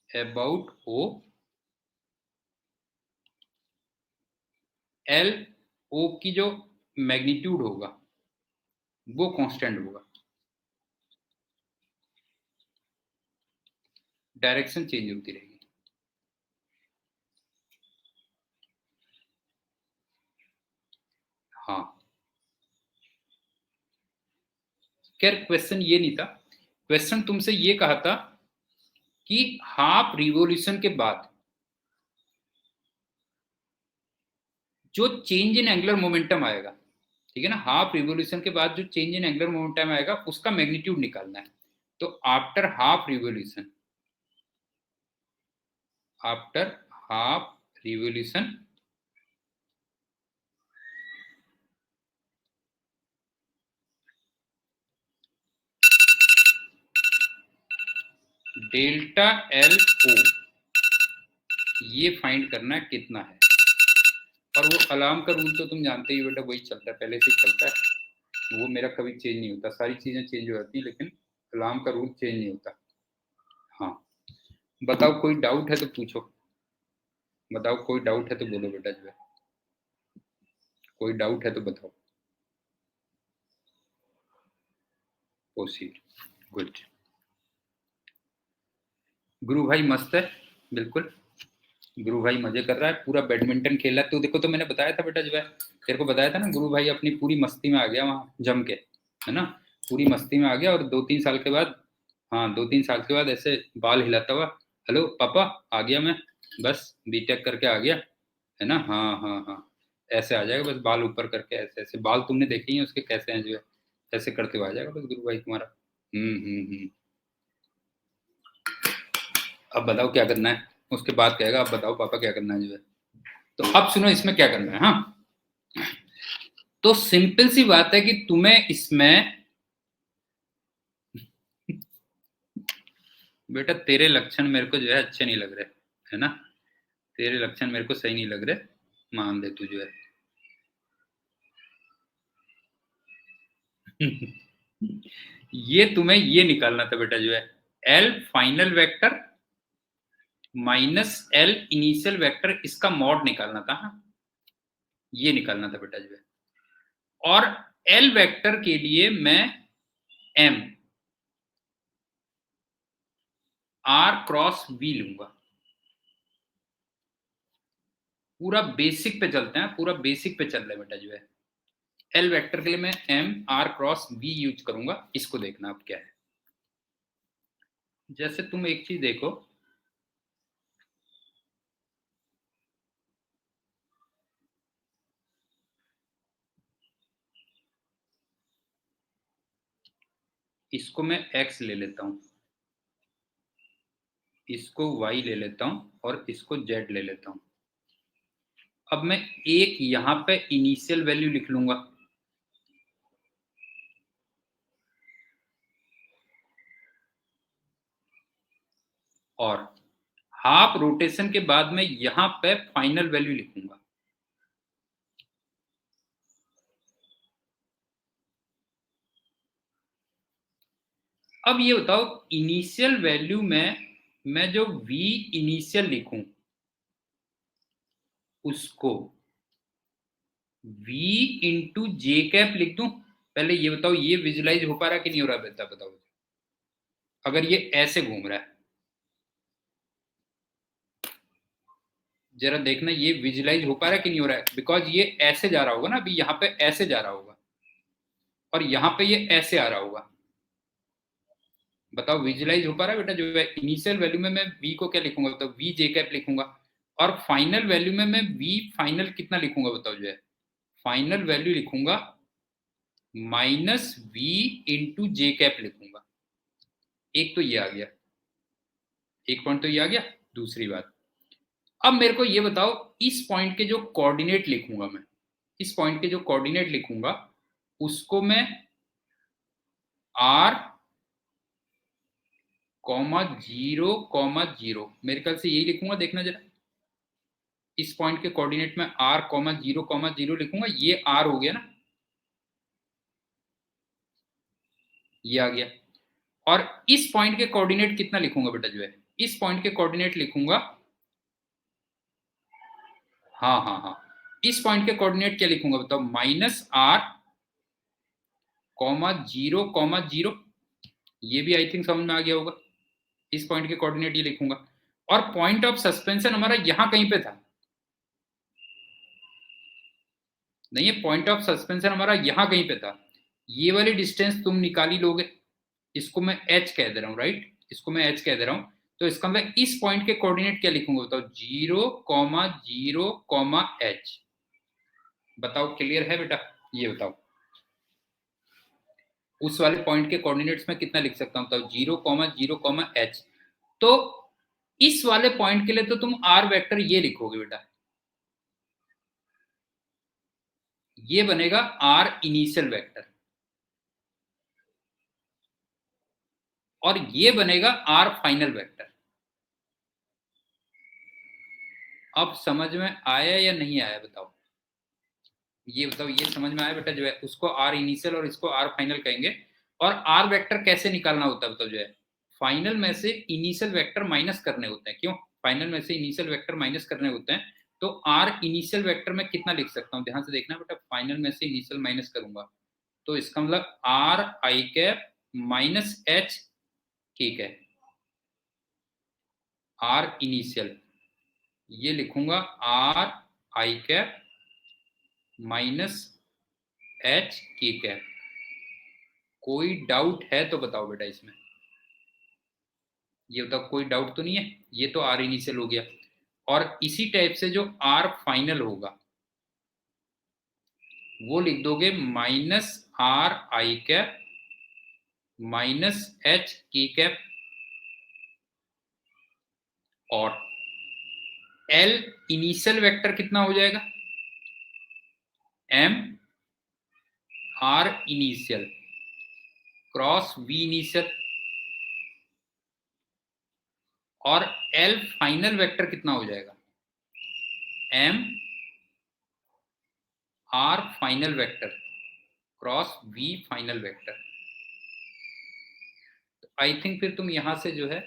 अबाउट ओ, एल ओ की जो मैग्नीट्यूड होगा वो कांस्टेंट होगा, डायरेक्शन चेंज होती रहेगी। हाँ, खैर क्वेश्चन ये नहीं था, क्वेश्चन तुमसे ये कहा था कि हाफ रिवॉल्यूशन के बाद जो चेंज इन एंगुलर मोमेंटम आएगा, ठीक है ना, हाफ रिवॉल्यूशन के बाद जो चेंज इन एंगुलर मोमेंटम आएगा उसका मैग्नीट्यूड निकालना है। तो after half revolution after half revolution delta L O, ये फाइंड करना है कितना है। और वो अलार्म का रूल तो तुम जानते ही बेटा, वही चलता है, पहले से ही चलता है, वो मेरा कभी चेंज नहीं होता। सारी चीजें चेंज हो जाती हैं लेकिन अलार्म का रूल चेंज नहीं होता। हाँ, बताओ कोई डाउट है तो पूछो, बताओ कोई डाउट है तो बोलो बेटा, जो है कोई डाउट है तो बताओ। Proceed, good. गुरु भाई मस्त है, बिल्कुल। गुरु भाई मजे कर रहा है, पूरा बैडमिंटन खेल रहा है। तो देखो, तो मैंने बताया था बेटा, जो है तेरे को बताया था ना, गुरु भाई अपनी पूरी मस्ती में आ गया वहाँ जम के, है ना, पूरी मस्ती में आ गया। और 2-3 साल के बाद, हाँ 2-3 साल के बाद ऐसे बाल हिलाता हुआ, हेलो पापा आ गया मैं, बस बीटेक करके आ गया, है ना, हाँ हाँ हाँ, ऐसे आ जाएगा बस, बाल ऊपर करके, ऐसे ऐसे बाल तुमने देखे ही हैं उसके कैसे हैं, जो है ऐसे करते हुए आ जाएगा बस गुरु भाई तुम्हारा। हम्म। अब बताओ क्या करना है, उसके बाद कहेगा अब बताओ पापा क्या करना है, जो है। तो अब सुनो इसमें क्या करना है। हाँ, तो सिंपल सी बात है कि तुम्हें इसमें बेटा, तेरे लक्षण मेरे को जो है अच्छे नहीं लग रहे, है ना, तेरे लक्षण मेरे को सही नहीं लग रहे, मान दे तू, जो है ये तुम्हें ये निकालना था बेटा, जो है L final vector minus L initial vector, इसका मॉड निकालना था। हाँ, ये निकालना था बेटा, जो है। और एल वेक्टर के लिए मैं एम आर क्रॉस वी लूंगा। पूरा बेसिक पे चलते हैं, पूरा बेसिक पे चल रहा है बेटा, जो है एल वेक्टर के लिए मैं M R cross V use करूंगा। इसको देखना अब क्या है। जैसे तुम एक चीज देखो, इसको मैं x ले लेता हूं, इसको y ले लेता हूं, और इसको z ले लेता हूं। अब मैं एक यहां पे इनिशियल वैल्यू लिख लूंगा, और हाफ रोटेशन के बाद में यहां पे फाइनल वैल्यू लिखूंगा। अब ये बताओ, इनिशियल वैल्यू में मैं जो v इनिशियल लिखूं, उसको v इंटू जे कैप लिख दूं। पहले ये बताओ, ये विजुलाइज हो पा रहा है कि नहीं हो रहा, बेटा बताओ। अगर ये ऐसे घूम रहा है, जरा देखना ये विजुलाइज हो पा रहा है कि नहीं हो रहा है, बिकॉज ये ऐसे जा रहा होगा ना, अभी यहाँ पे ऐसे जा रहा होगा, और यहाँ पे ये ऐसे आ रहा होगा। बताओ विजुलाइज हो पा रहा है बेटा, जो है इनिशियल वैल्यू में मैं v को क्या लिखूंगा, बताओ v जे कैप लिखूंगा, और फाइनल वैल्यू में मैं v फाइनल कितना लिखूंगा, बताओ, जो है फाइनल वैल्यू लिखूंगा माइनस v इंटू जे कैप लिखूंगा। एक तो ये आ गया, एक पॉइंट तो ये आ गया। दूसरी बात, अब मेरे को ये बताओ, इस पॉइंट के जो कोऑर्डिनेट लिखूंगा मैं, इस पॉइंट के जो कोऑर्डिनेट लिखूंगा, उसको मैं r कॉमा 0,0, मेरे ख्याल से यही लिखूंगा, देखना जरा। इस पॉइंट के कोऑर्डिनेट में r कॉमा 0,0 लिखूंगा, ये r हो गया ना, ये आ गया। और इस पॉइंट के कोऑर्डिनेट कितना लिखूंगा बेटा, जो है इस पॉइंट के कोऑर्डिनेट लिखूंगा, हाँ हाँ हाँ, इस पॉइंट के कोऑर्डिनेट क्या लिखूंगा बताओ, माइनस r कॉमा 0,0, ये भी आई थिंक समझ में आ गया होगा। इस पॉइंट के कोऑर्डिनेट ये लिखूंगा, और पॉइंट ऑफ सस्पेंशन हमारा यहां कहीं पे था, नहीं है, पॉइंट ऑफ सस्पेंशन हमारा यहां कहीं पे था। ये वाली डिस्टेंस तुम निकाल ही लोगे, इसको मैं h कह दे रहा हूं, राइट, इसको मैं h कह दे रहा हूं। तो इसका मतलब इस पॉइंट के कोऑर्डिनेट क्या लिखूंगा बताओ, 0,0,h। बताओ क्लियर है बेटा, ये बताओ उस वाले पॉइंट के कोऑर्डिनेट्स में कितना लिख सकता हूं, बताओ 0,0,h। तो इस वाले पॉइंट के लिए तो तुम आर वेक्टर ये लिखोगे बेटा, ये बनेगा आर इनिशियल वेक्टर, और ये बनेगा आर फाइनल वेक्टर। अब समझ में आया या नहीं आया बताओ, ये बताओ, ये समझ में आया बेटा? जो है उसको आर इनिशियल और इसको आर फाइनल कहेंगे। और आर वेक्टर कैसे निकालना होता है बताओ? जो है फाइनल में से इनिशियल वेक्टर माइनस करने होते हैं। क्यों? फाइनल में से इनिशियल वेक्टर माइनस करने होते हैं। तो आर इनिशियल वेक्टर में कितना लिख सकता हूँ, ध्यान से देखना बेटा। फाइनल में से इनिशियल माइनस करूंगा तो इसका मतलब are I cap minus H ठीक है, आर इनिशियल ये लिखूंगा are I cap minus H की कैप। कोई डाउट है तो बताओ बेटा इसमें, ये बताओ कोई डाउट तो नहीं है? ये तो आर इनिशियल हो गया, और इसी टाइप से जो आर फाइनल होगा वो लिख दोगे minus R I cap minus H की कैप, और एल इनिशियल वेक्टर कितना हो जाएगा? M R initial cross V initial, और एल फाइनल वेक्टर कितना हो जाएगा? M R final vector cross V final vector. I think फिर तुम यहां से जो है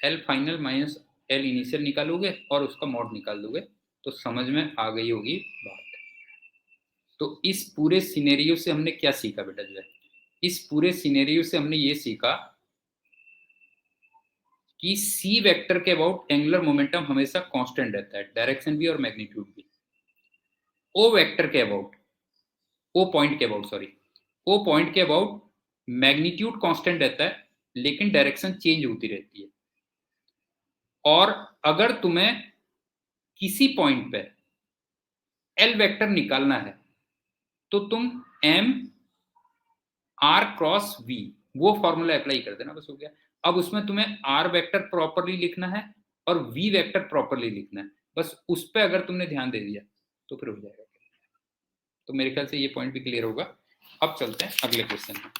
L final minus L initial निकालोगे और उसका मॉड निकाल दोगे, तो समझ में आ गई होगी बात। तो इस पूरे सिनेरियो से हमने क्या सीखा बेटा? जो है इस पूरे सिनेरियो से हमने ये सीखा कि सी वेक्टर के अबाउट एंगुलर मोमेंटम हमेशा कांस्टेंट रहता है, डायरेक्शन भी और मैग्नीट्यूड भी। ओ वेक्टर के अबाउट, ओ पॉइंट के अबाउट सॉरी, ओ पॉइंट के अबाउट मैग्नीट्यूड कांस्टेंट रहता है लेकिन डायरेक्शन चेंज होती रहती है। और अगर तुम्हें किसी पॉइंट पे एल वेक्टर निकालना है तो तुम एम आर क्रॉस वी वो फॉर्मूला अप्लाई कर देना, बस हो गया। अब उसमें तुम्हें आर वेक्टर प्रॉपरली लिखना है और वी वेक्टर प्रॉपरली लिखना है, बस उस पर अगर तुमने ध्यान दे दिया तो फिर हो जाएगा। तो मेरे ख्याल से ये पॉइंट भी क्लियर होगा। अब चलते हैं अगले क्वेश्चन में।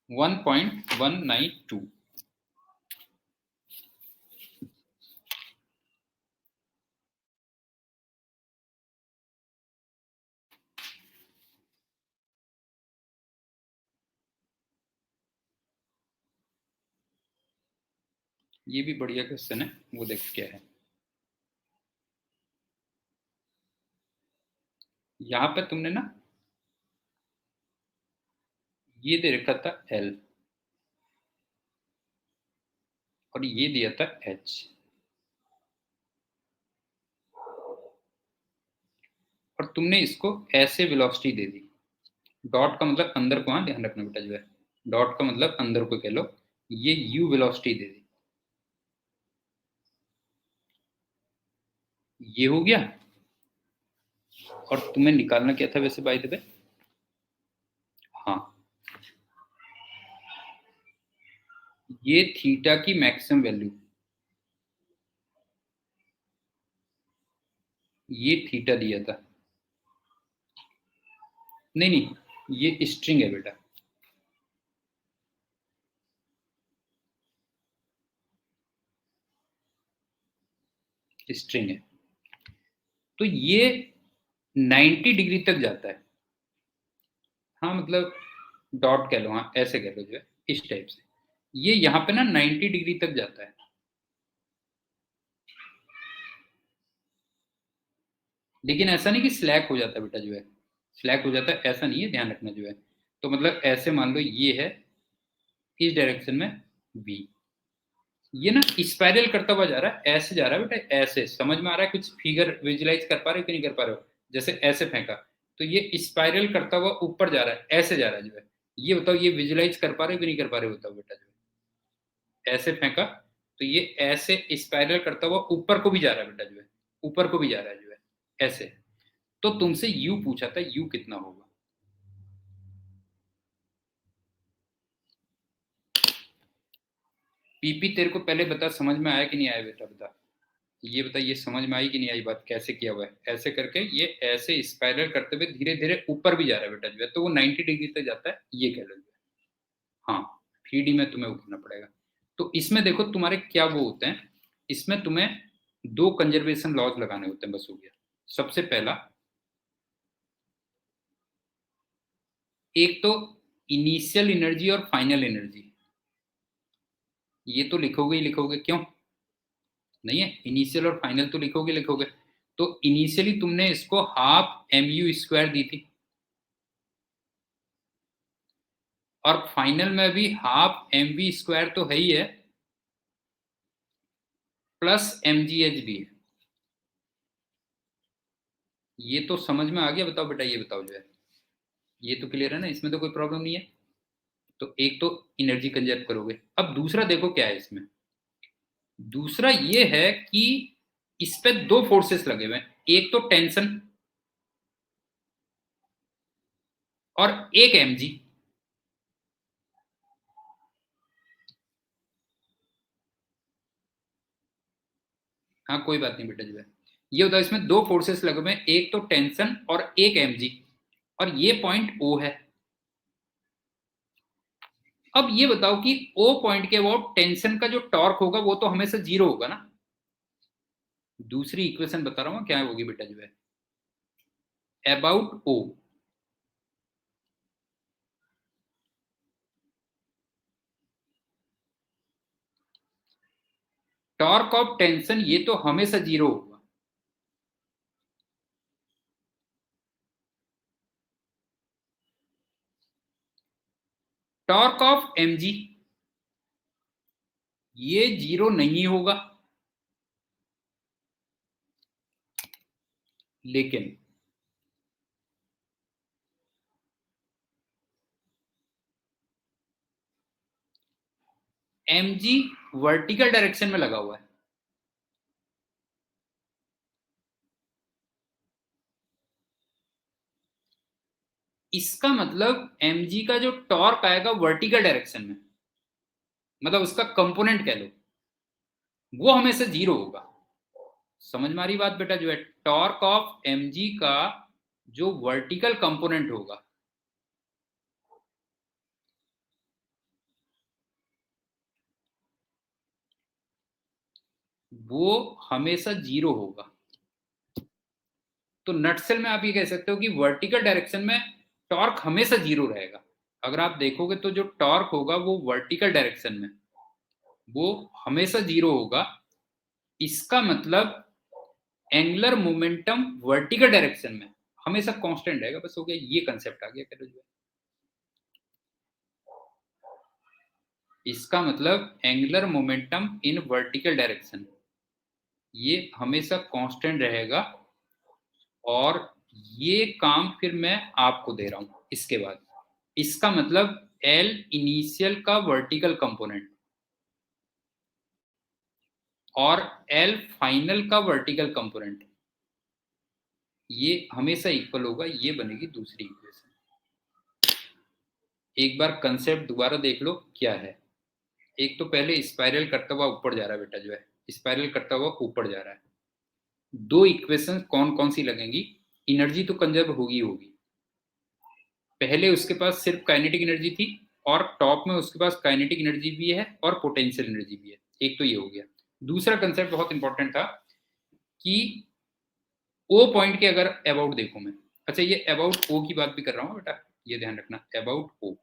1.192 ये भी बढ़िया क्वेश्चन है, वो देख क्या है। यहां पे तुमने ना ये दे रखा था एल और ये दिया था एच, और तुमने इसको ऐसे वेलोसिटी दे दी। डॉट का मतलब अंदर को, हाँ ध्यान रखना बेटा। जो है डॉट का मतलब अंदर को कह लो, ये यू वेलोसिटी दे दी। ये हो गया, और तुम्हें निकालना क्या था वैसे बाय द वे? हाँ, ये थीटा की मैक्सिमम वैल्यू, ये थीटा दिया था। नहीं नहीं, ये स्ट्रिंग है बेटा, स्ट्रिंग है। तो ये 90 डिग्री तक जाता है। हाँ मतलब डॉट कह लो, हाँ ऐसे कह लो, जो है इस टाइप से ये यहाँ पे ना 90 डिग्री तक जाता है। लेकिन ऐसा नहीं कि स्लैक हो जाता बेटा। जो है स्लैक हो जाता है ऐसा नहीं है, ध्यान रखना। जो है तो मतलब ऐसे मान लो ये है इस डायरेक्शन में v, ये ना स्पाइरल करता हुआ जा रहा है, ऐसे जा रहा है बेटा, ऐसे। समझ में आ रहा है? कुछ फिगर विजुलाइज कर पा रहे हो कि नहीं कर पा रहे हो? जैसे ऐसे फेंका तो ये स्पाइरल करता हुआ ऊपर जा रहा है, ऐसे जा रहा है। जो है ये बताओ, ये विजुलाइज कर पा रहे हो कि नहीं कर पा रहे हो? बताओ बेटा। जो है ऐसे फेंका तो ये ऐसे स्पाइरल करता हुआ ऊपर को भी जा रहा है बेटा। जो है ऊपर को भी जा रहा है। जो है ऐसे। तो तुमसे यू पूछा था, यू कितना होगा? पीपी तेरे को पहले बता, समझ में आया कि नहीं आया बेटा, बता ये बता, ये समझ में आई कि नहीं आई बात, कैसे किया हुआ है? ऐसे करके ये ऐसे स्पाइरल करते हुए धीरे धीरे ऊपर भी जा रहा है बेटा जो है, तो वो 90 डिग्री तक जाता है, ये कह लो। हाँ, 3D में तुम्हें उठना पड़ेगा। तो इसमें देखो तुम्हारे क्या वो होते हैं, इसमें तुम्हें दो कंजर्वेशन लॉज लगाने होते हैं, बस हो गया। सबसे पहला, एक तो इनिशियल एनर्जी और फाइनल एनर्जी, ये तो लिखोगे ही लिखोगे, क्यों नहीं है? इनिशियल और फाइनल तो लिखोगे लिखोगे। तो इनिशियली तुमने इसको हाफ mu² दी थी, और फाइनल में भी हाफ mv² तो है ही है, प्लस mgh भी है। ये तो समझ में आ गया? बताओ बेटा, ये बताओ जो है, ये तो क्लियर है ना, इसमें तो कोई प्रॉब्लम नहीं है। तो एक तो एनर्जी कंजर्व करोगे। अब दूसरा देखो क्या है इसमें, दूसरा ये है कि इस पे दो फोर्सेस लगे हुए हैं, एक तो टेंशन और एक mg। हाँ कोई बात नहीं बेटा जो है, ये होता है इसमें दो फोर्सेस लगे हुए हैं, एक तो टेंशन और एक mg, और ये पॉइंट O है। अब ये बताओ कि O पॉइंट के अबाउट टेंशन का जो टॉर्क होगा वो तो हमेशा जीरो होगा ना। दूसरी इक्वेशन बता रहा हूं क्या होगी बेटा जो है, about O, torque of tension ये तो हमेशा जीरो होगा। टॉर्क ऑफ mg ये जीरो नहीं होगा, लेकिन mg वर्टिकल डायरेक्शन में लगा हुआ है। इसका मतलब mg का जो टॉर्क आएगा वर्टिकल डायरेक्शन में, मतलब उसका कंपोनेंट कह लो, वो हमेशा जीरो होगा। समझ में आ रही बात बेटा जो है, टॉर्क ऑफ mg का जो वर्टिकल कंपोनेंट होगा वो हमेशा जीरो होगा। तो नटसेल में आप ये कह सकते हो कि वर्टिकल डायरेक्शन में टॉर्क हमेशा जीरो रहेगा। अगर आप देखोगे तो जो टॉर्क होगा वो वर्टिकल डायरेक्शन में वो हमेशा जीरो होगा। इसका मतलब एंगुलर मोमेंटम वर्टिकल डायरेक्शन में हमेशा कांस्टेंट रहेगा, बस हो गया, ये कंसेप्ट आ गया। कह लो, इसका मतलब angular momentum in vertical direction ये हमेशा कांस्टेंट रहेगा, और ये काम फिर मैं आपको दे रहा हूं इसके बाद। इसका मतलब L इनिशियल का वर्टिकल कंपोनेंट और L फाइनल का वर्टिकल कंपोनेंट ये हमेशा इक्वल होगा, ये बनेगी दूसरी इक्वेशन। एक बार कंसेप्ट दोबारा देख लो क्या है। एक तो पहले स्पाइरल करता हुआ ऊपर जा रहा है बेटा जो है, स्पाइरल करता हुआ ऊपर जा रहा है। दो इक्वेशन कौन कौन सी लगेंगी, एनर्जी तो कंजर्व होगी होगी। पहले उसके पास सिर्फ काइनेटिक एनर्जी थी, और टॉप में उसके पास काइनेटिक एनर्जी भी है और पोटेंशियल एनर्जी भी है। एक तो ये हो गया। दूसरा कंसेप्ट बहुत इंपॉर्टेंट था कि ओ पॉइंट के अगर अबाउट देखो मैं, अच्छा ये अबाउट ओ की बात भी कर रहा हूँ बेटा, ये ध्यान रखना, अबाउट ओ।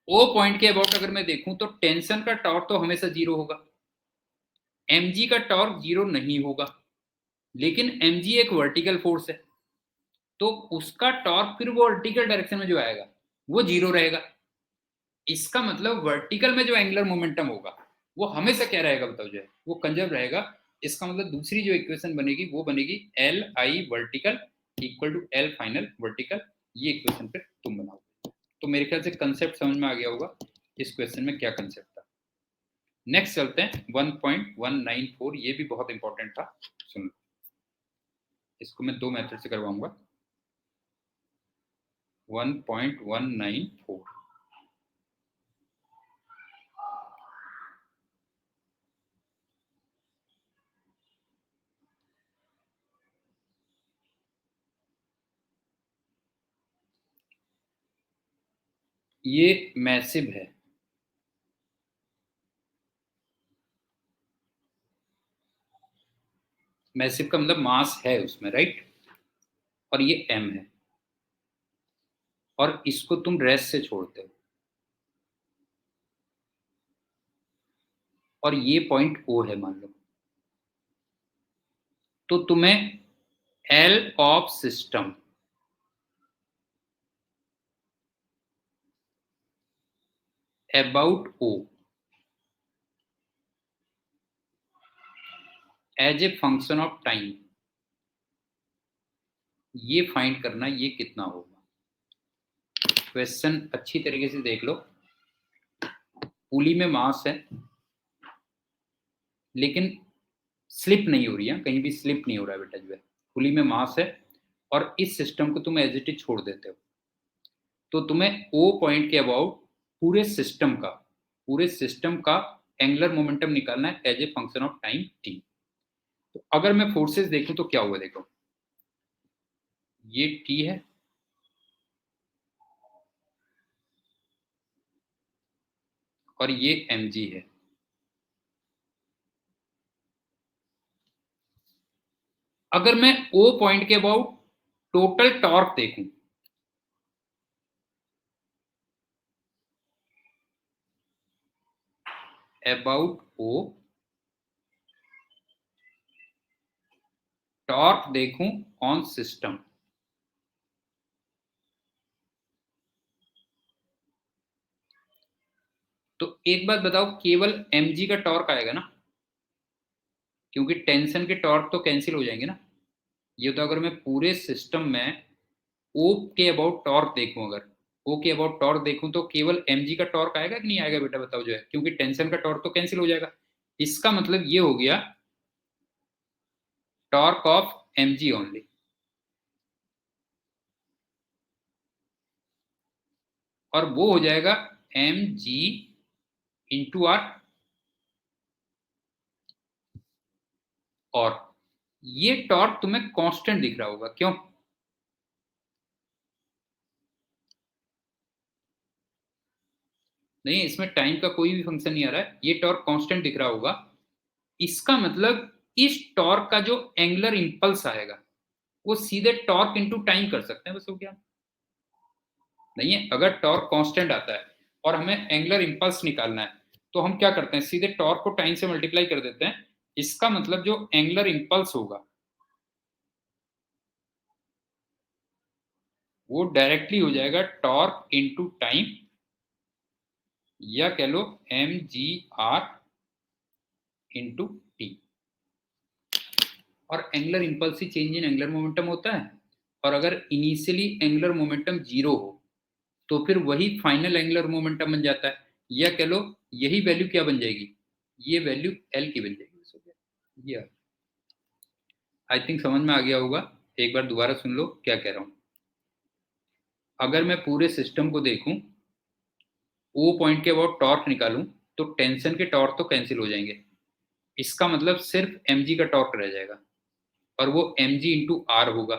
ओ पॉइंट के अबाउट अगर मैं देखूं तो टेंशन का टॉर्क तो हमेशा जीरो होगा, mg का टॉर्क जीरो नहीं होगा, लेकिन mg एक वर्टिकल फोर्स है, तो उसका टॉर्क फिर वो वर्टिकल डायरेक्शन में जो आएगा वो जीरो रहेगा। इसका मतलब वर्टिकल में जो एंगुलर मोमेंटम होगा वो हमेशा क्या रहेगा बताओ जो है, वो कंजर्व रहेगा। इसका मतलब दूसरी जो इक्वेशन बनेगी वो बनेगी L I vertical equal to L final vertical. ये इक्वेशन फिर तुम बनाओ। तो मेरे ख्याल से कंसेप्ट समझ में आ गया होगा इस क्वेश्चन में क्या कंसेप्ट था। नेक्स्ट चलते हैं 1.194, ये भी बहुत इंपॉर्टेंट था, सुन लो। इसको मैं दो मेथड से करवाऊंगा। 1.194। ये मैसिव है। मैसिव का मतलब मास है उसमें, राइट। और ये m है, और इसको तुम रेस्ट से छोड़ते हो, और ये पॉइंट O है मान लो, तो तुम्हें L of system about O as a function of time, ये फाइंड करना ये कितना होगा। क्वेश्चन अच्छी तरीके से देख लो। पुली में मास है, लेकिन स्लिप नहीं हो रही है, कहीं भी स्लिप नहीं हो रहा है बेटा जो है। पुली में मास है और इस सिस्टम को तुम एज इट इज छोड़ देते हो, तो तुम्हें ओ पॉइंट के अबाउट पूरे सिस्टम का एंगुलर मोमेंटम निकालना है as a function of time T. तो अगर मैं फोर्सेस देखूं तो क्या हुआ, देखो ये टी है, और ये एम जी है। अगर मैं ओ पॉइंट के अबाउट टोटल टॉर्क देखूं, अबाउट ओ टॉर्क देखूं ऑन सिस्टम, तो एक बात बताओ, केवल mg का टॉर्क आएगा ना, क्योंकि टेंशन के टॉर्क तो कैंसिल हो जाएंगे ना। ये तो अगर मैं पूरे सिस्टम में ओ के अबाउट टॉर्क देखूं, अगर ओ के अबाउट टॉर्क देखूं, तो केवल mg का टॉर्क आएगा कि नहीं आएगा बेटा बताओ जो है, क्योंकि टेंशन का टॉर्क तो कैंसिल हो जाएगा। इसका मतलब ये हो गया टॉर्क ऑफ mg ओनली, और वो हो जाएगा mg इंटू आर। और ये टॉर्क तुम्हें कांस्टेंट दिख रहा होगा, क्यों? नहीं, इसमें टाइम का कोई भी फंक्शन नहीं आ रहा है, ये टॉर्क कांस्टेंट दिख रहा होगा। इसका मतलब इस टॉर्क का जो एंगुलर इंपल्स आएगा वो सीधे टॉर्क इनटू टाइम कर सकते हैं, बस हो गया। नहीं है, अगर टॉर्क कांस्टेंट आता है और हमें एंगुलर इंपल्स निकालना है, तो हम क्या करते हैं, सीधे टॉर्क को टाइम से मल्टीप्लाई कर देते हैं। इसका मतलब जो एंगुलर इंपल्स होगा वो डायरेक्टली हो जाएगा टॉर्क इनटू टाइम, या कह लो mgr इंटू टी। और angular impulse he change in angular momentum होता है। और अगर इनिशियली एंगुलर मोमेंटम जीरो हो, तो फिर वही फाइनल एंगुलर मोमेंटम बन जाता है, या कह लो यही वैल्यू क्या बन जाएगी, ये वैल्यू एल की बन जाएगी। ये आई थिंक समझ में आ गया होगा। एक बार दोबारा सुन लो क्या कह रहा हूं। अगर मैं पूरे सिस्टम को देखूं, ओ पॉइंट के अबाउट टॉर्क निकालूं, तो टेंशन के टॉर्क तो कैंसिल हो जाएंगे। इसका मतलब सिर्फ mg का टॉर्क रह जाएगा, और वो mg इंटू आर होगा,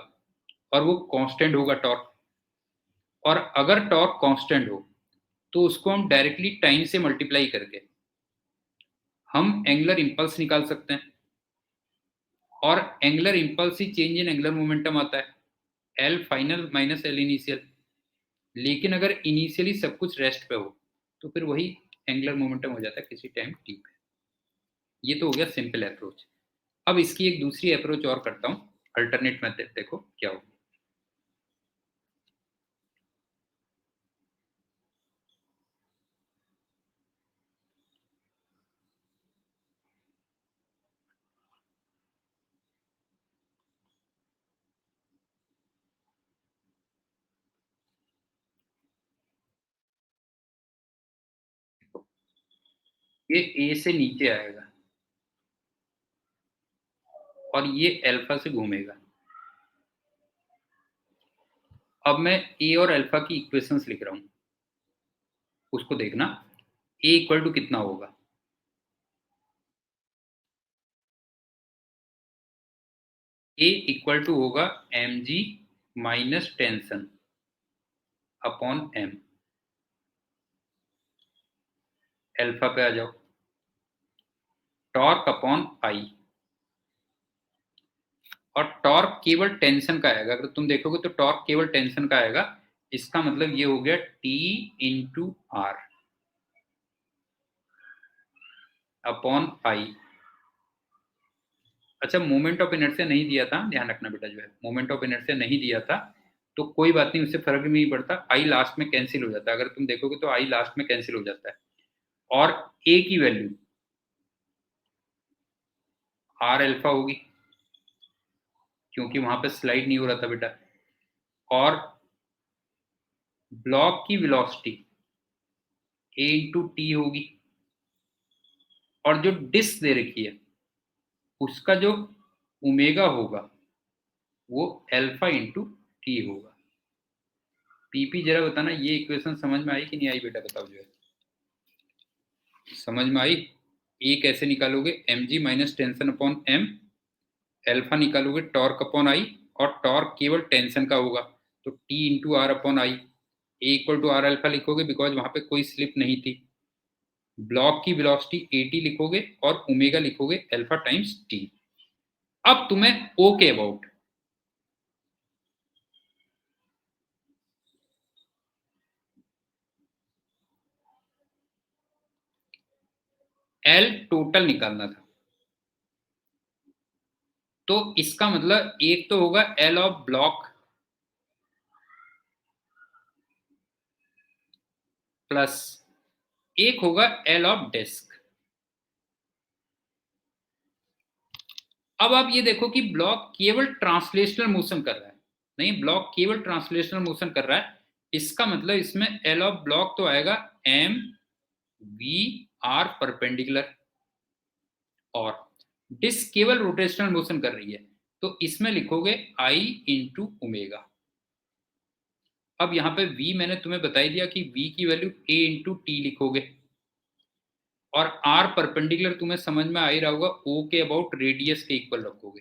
और वो कांस्टेंट होगा टॉर्क। और अगर टॉर्क कांस्टेंट हो, तो उसको हम डायरेक्टली टाइम से मल्टीप्लाई करके हम एंगुलर इंपल्स निकाल सकते हैं। और angular impulse he change in angular momentum आता है, L final minus L initial. लेकिन अगर इनिशियली सब कुछ रेस्ट पे हो, तो फिर वही एंगुलर मोमेंटम हो जाता है किसी टाइम टी पे। ये तो हो गया सिंपल अप्रोच। अब इसकी एक दूसरी अप्रोच और करता हूँ, अल्टरनेट मेथड, देखो क्या होगा। ये ए से नीचे आएगा और ये अल्फा से घूमेगा। अब मैं ए और अल्फा की इक्वेशंस लिख रहा हूं, उसको देखना। ए इक्वल टू कितना होगा? ए इक्वल टू होगा M G minus tension upon M. Alpha पे आ जाओ, टॉर्क अपॉन आई। और टॉर्क केवल टेंशन का आएगा, अगर तुम देखोगे तो टॉर्क केवल टेंशन का आएगा। इसका मतलब ये हो गया T into R upon I. अच्छा, मोमेंट ऑफ इनर्शिया नहीं दिया था, ध्यान रखना बेटा, जो है मोमेंट ऑफ इनर्शिया नहीं दिया था तो कोई बात नहीं, उससे फर्क नहीं पड़ता। आई लास्ट में कैंसिल हो जाता है, अगर तुम देखोगे तो आई लास्ट में कैंसिल हो जाता है। और ए की वैल्यू आर अल्फा होगी, क्योंकि वहां पे स्लाइड नहीं हो रहा था बेटा। और ब्लॉक की वेलोसिटी ए इंटू टी होगी। और जो डिस्क दे रखी है उसका जो ओमेगा होगा वो अल्फा इंटू टी होगा। पीपी जरा बताना, ये इक्वेशन समझ में आई कि नहीं आई बेटा, बताओ जो है। समझ में आई? ए कैसे निकालोगे? M G minus tension upon M. Alpha निकालोगे टॉर्क अपॉन आई, और टॉर्क केवल टेंशन का होगा तो T into R upon I. A equal to R alpha लिखोगे बिकॉज वहां पे कोई स्लिप नहीं थी। ब्लॉक की वेलोसिटी ए टी लिखोगे और ओमेगा लिखोगे अल्फा टाइम्स टी। अब तुम्हें ओ के अबाउट एल टोटल निकालना था। तो इसका मतलब एक तो होगा एल ऑफ ब्लॉक प्लस एक होगा एल ऑफ डिस्क। अब आप ये देखो कि ब्लॉक केवल ट्रांसलेशनल मोशन कर रहा है, नहीं, ब्लॉक केवल ट्रांसलेशनल मोशन कर रहा है। इसका मतलब इसमें एल ऑफ ब्लॉक तो आएगा एम वी आर परपेंडिकुलर, और डिस्क केवल रोटेशनल मोशन कर रही है तो इसमें लिखोगे आई इंटू ओमेगा। अब यहां पे v मैंने तुम्हें बताई दिया कि v की वैल्यू a इंटू टी लिखोगे, और r परपेंडिकुलर तुम्हें समझ में आ ही रहा होगा, o के अबाउट रेडियस के इक्वल रखोगे,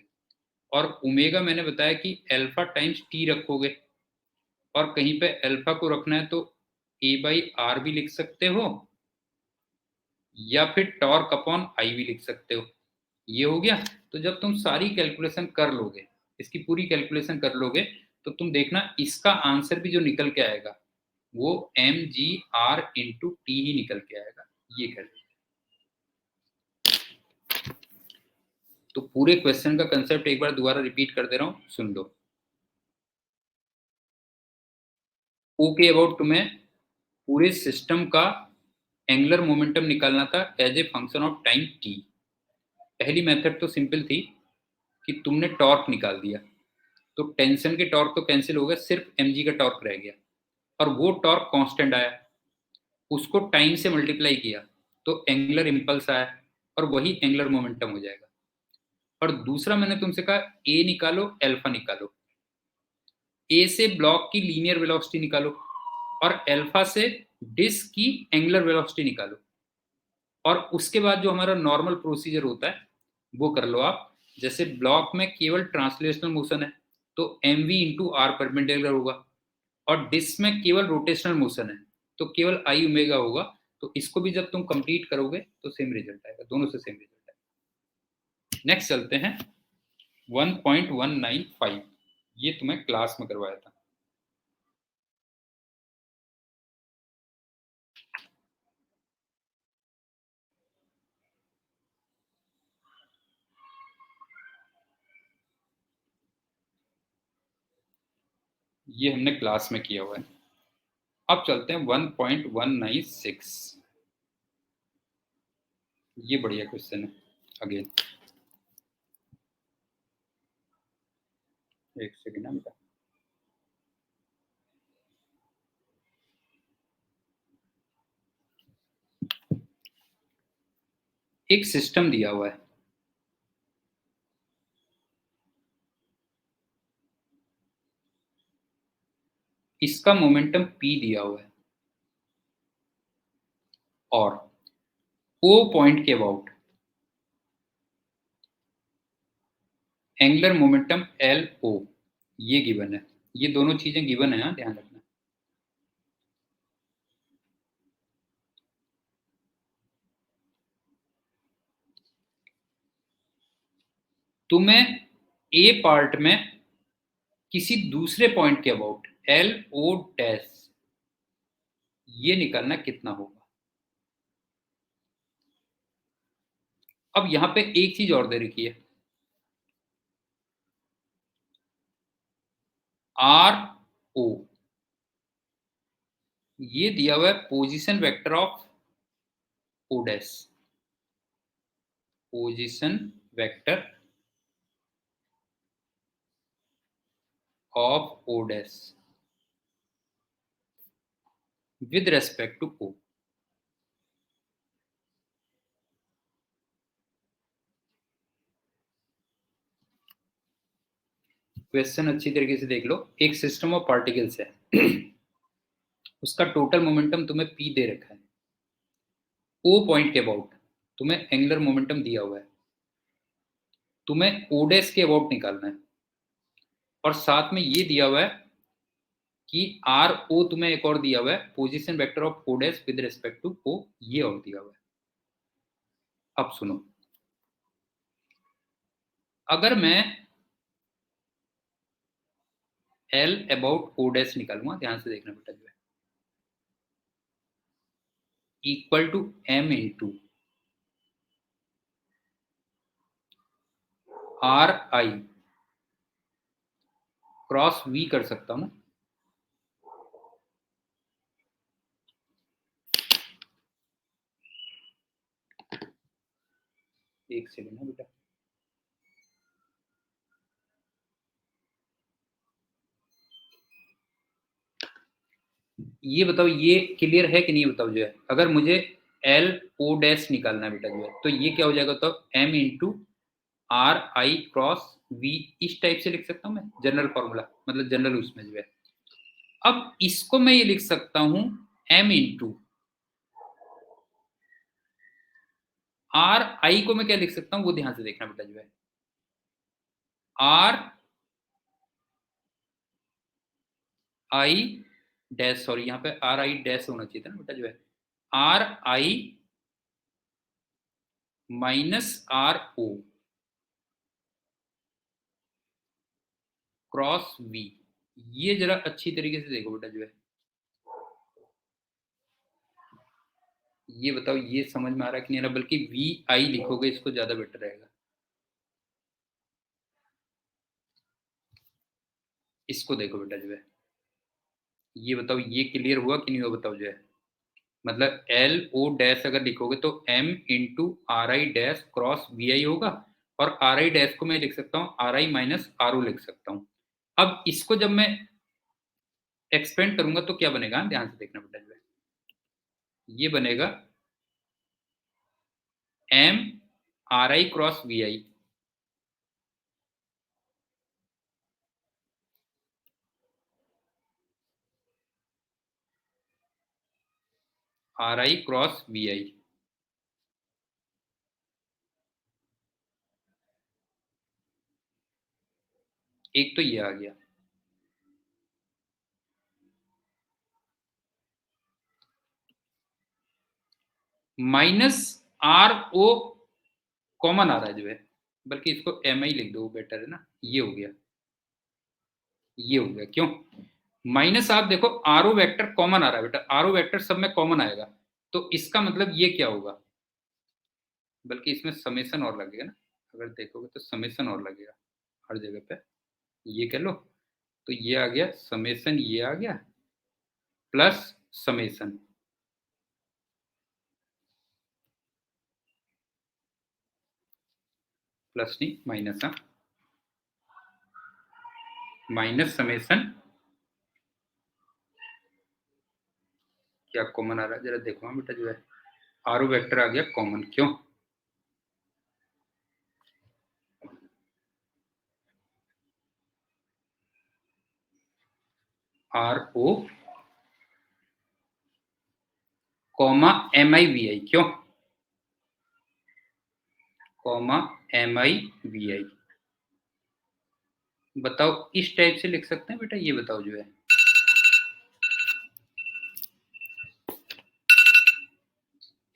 और ओमेगा मैंने बताया कि अल्फा टाइम्स टी रखोगे। और कहीं पे अल्फा को रखना है तो a बाई आर भी लिख सकते हो, या फिर टॉर्क अपॉन आई भी लिख सकते हो। ये हो गया। तो जब तुम सारी कैलकुलेशन कर लोगे, इसकी पूरी कैलकुलेशन कर लोगे, तो तुम देखना इसका आंसर भी जो निकल के आएगा वो M G R into T ही निकल के आएगा। ये कर, तो पूरे क्वेश्चन का कंसेप्ट एक बार दोबारा रिपीट कर दे रहा हूं, सुन लो। ओ के अबाउट तुम्हें पूरे सिस्टम का एंगुलर मोमेंटम निकालना था as a function of time T. पहली मेथड तो सिंपल थी कि तुमने टॉर्क निकाल दिया, तो टेंशन के टॉर्क तो कैंसिल हो गया, सिर्फ एम का टॉर्क रह गया, और वो टॉर्क कांस्टेंट आया, उसको टाइम से मल्टीप्लाई किया तो एंगुलर इंपल्स आया, और वही एंगुलर मोमेंटम हो जाएगा। और दूसरा मैंने तुमसे कहा ए निकालो अल्फा निकालो, ए से ब्लॉक की लीनियर वेलोसिटी निकालो, और अल्फा से डिस्क की एंगुलर वेलोसिटी निकालो। और उसके बाद जो हमारा नॉर्मल प्रोसीजर होता है वो कर लो आप। जैसे ब्लॉक में केवल ट्रांसलेशनल मोशन है तो M V into R perpendicular होगा, और डिस्क में केवल रोटेशनल मोशन है तो केवल आई ओमेगा होगा। तो इसको भी जब तुम कंप्लीट करोगे तो सेम रिजल्ट आएगा, दोनों से सेम रिजल्ट आएगा। नेक्स्ट चलते हैं 1.195, ये तुम्हें क्लास में करवाया था। ये हमने क्लास में किया हुआ है। अब चलते हैं 1.196, ये बढ़िया क्वेश्चन है। अगेन एक सेकेंड बेटा, एक सिस्टम दिया हुआ है, इसका मोमेंटम p दिया हुआ है और O पॉइंट के अबाउट एंगुलर मोमेंटम LO ये गिवन है। ये दोनों चीजें गिवन है, ध्यान रखना। तुम्हें A पार्ट में किसी दूसरे पॉइंट के अबाउट LO डैश ये निकालना कितना होगा। अब यहां पे एक चीज और दे रखी है, RO ये दिया हुआ है position vector of O dash, position vector of O dash with respect to O। Question अच्छी तरीके से देख लो। एक सिस्टम ऑफ पार्टिकल्स है उसका टोटल मोमेंटम तुम्हें P दे रखा है, O पॉइंट के अबाउट तुम्हें एंगुलर मोमेंटम दिया हुआ है, तुम्हें O डैश के अबाउट निकालना है और साथ में ये दिया हुआ है कि RO तुम्हें एक और दिया हुआ है position vector of O dash with respect to O, ये और दिया हुआ है। अब सुनो, अगर मैं L अबाउट O डैश निकालूंगा, ध्यान से देखना बेटा, जो है equal to M into RI cross V कर सकता हूं। एक सेकंड है बेटा, ये बताओ ये क्लियर है कि नहीं बताओ। जो है अगर मुझे LO डैश निकालना है बेटा, जो है तो ये क्या हो जाएगा, तो M into RI cross V इस टाइप से लिख सकता हूं मैं, जनरल फॉर्मूला, मतलब जनरल उसमें जो है। अब इसको मैं ये लिख सकता हूं M इंटू RI को मैं क्या लिख सकता हूं वो ध्यान से देखना बेटा, जो है RI डैश, सॉरी यहाँ पे RI डैश होना चाहिए था ना बेटा, जो है RI minus RO cross V। ये जरा अच्छी तरीके से देखो बेटा, जो है ये बताओ ये समझ में आ रहा है कि नहीं आ रहा, बल्कि VI लिखोगे इसको ज्यादा बेटर रहेगा। इसको देखो बेटा, जो है ये बताओ ये क्लियर हुआ कि नहीं हुआ बताओ। जो है मतलब LO डैश अगर लिखोगे तो M into RI dash cross VI होगा, और RI डैश को मैं लिख सकता हूँ RI माइनस RO लिख सकता हूँ। अब इसको जब मैं एक्सपेंड करूंगा तो क्या बनेगा, ध्यान से देखना बेटा, जो है ये बनेगा M RI cross VI, RI cross VI। एक तो ये आ गया, माइनस RO कॉमन आ रहा है जो है, बल्कि इसको MI लिख दो बेटर है ना, ये हो गया, ये हो गया। क्यों माइनस, आप देखो RO वेक्टर कॉमन आ रहा है बेटा, RO वेक्टर सब में कॉमन आएगा, तो इसका मतलब ये क्या होगा, बल्कि इसमें समेसन और लगेगा ना, अगर देखोगे तो समेसन और लगेगा हर जगह पे, ये कह लो। तो ये आ गया समेसन, ये आ गया प्लस समेसन, प्लस नहीं माइनस, हाँ माइनस समेसन, क्या कॉमन आ रहा है जरा देखो हाँ बेटा, जो है RO वेक्टर आ गया कॉमन। क्यों R O comma M I V I, क्यों comma M I V I. बताओ इस टाइप से लिख सकते हैं बेटा, ये बताओ जो है।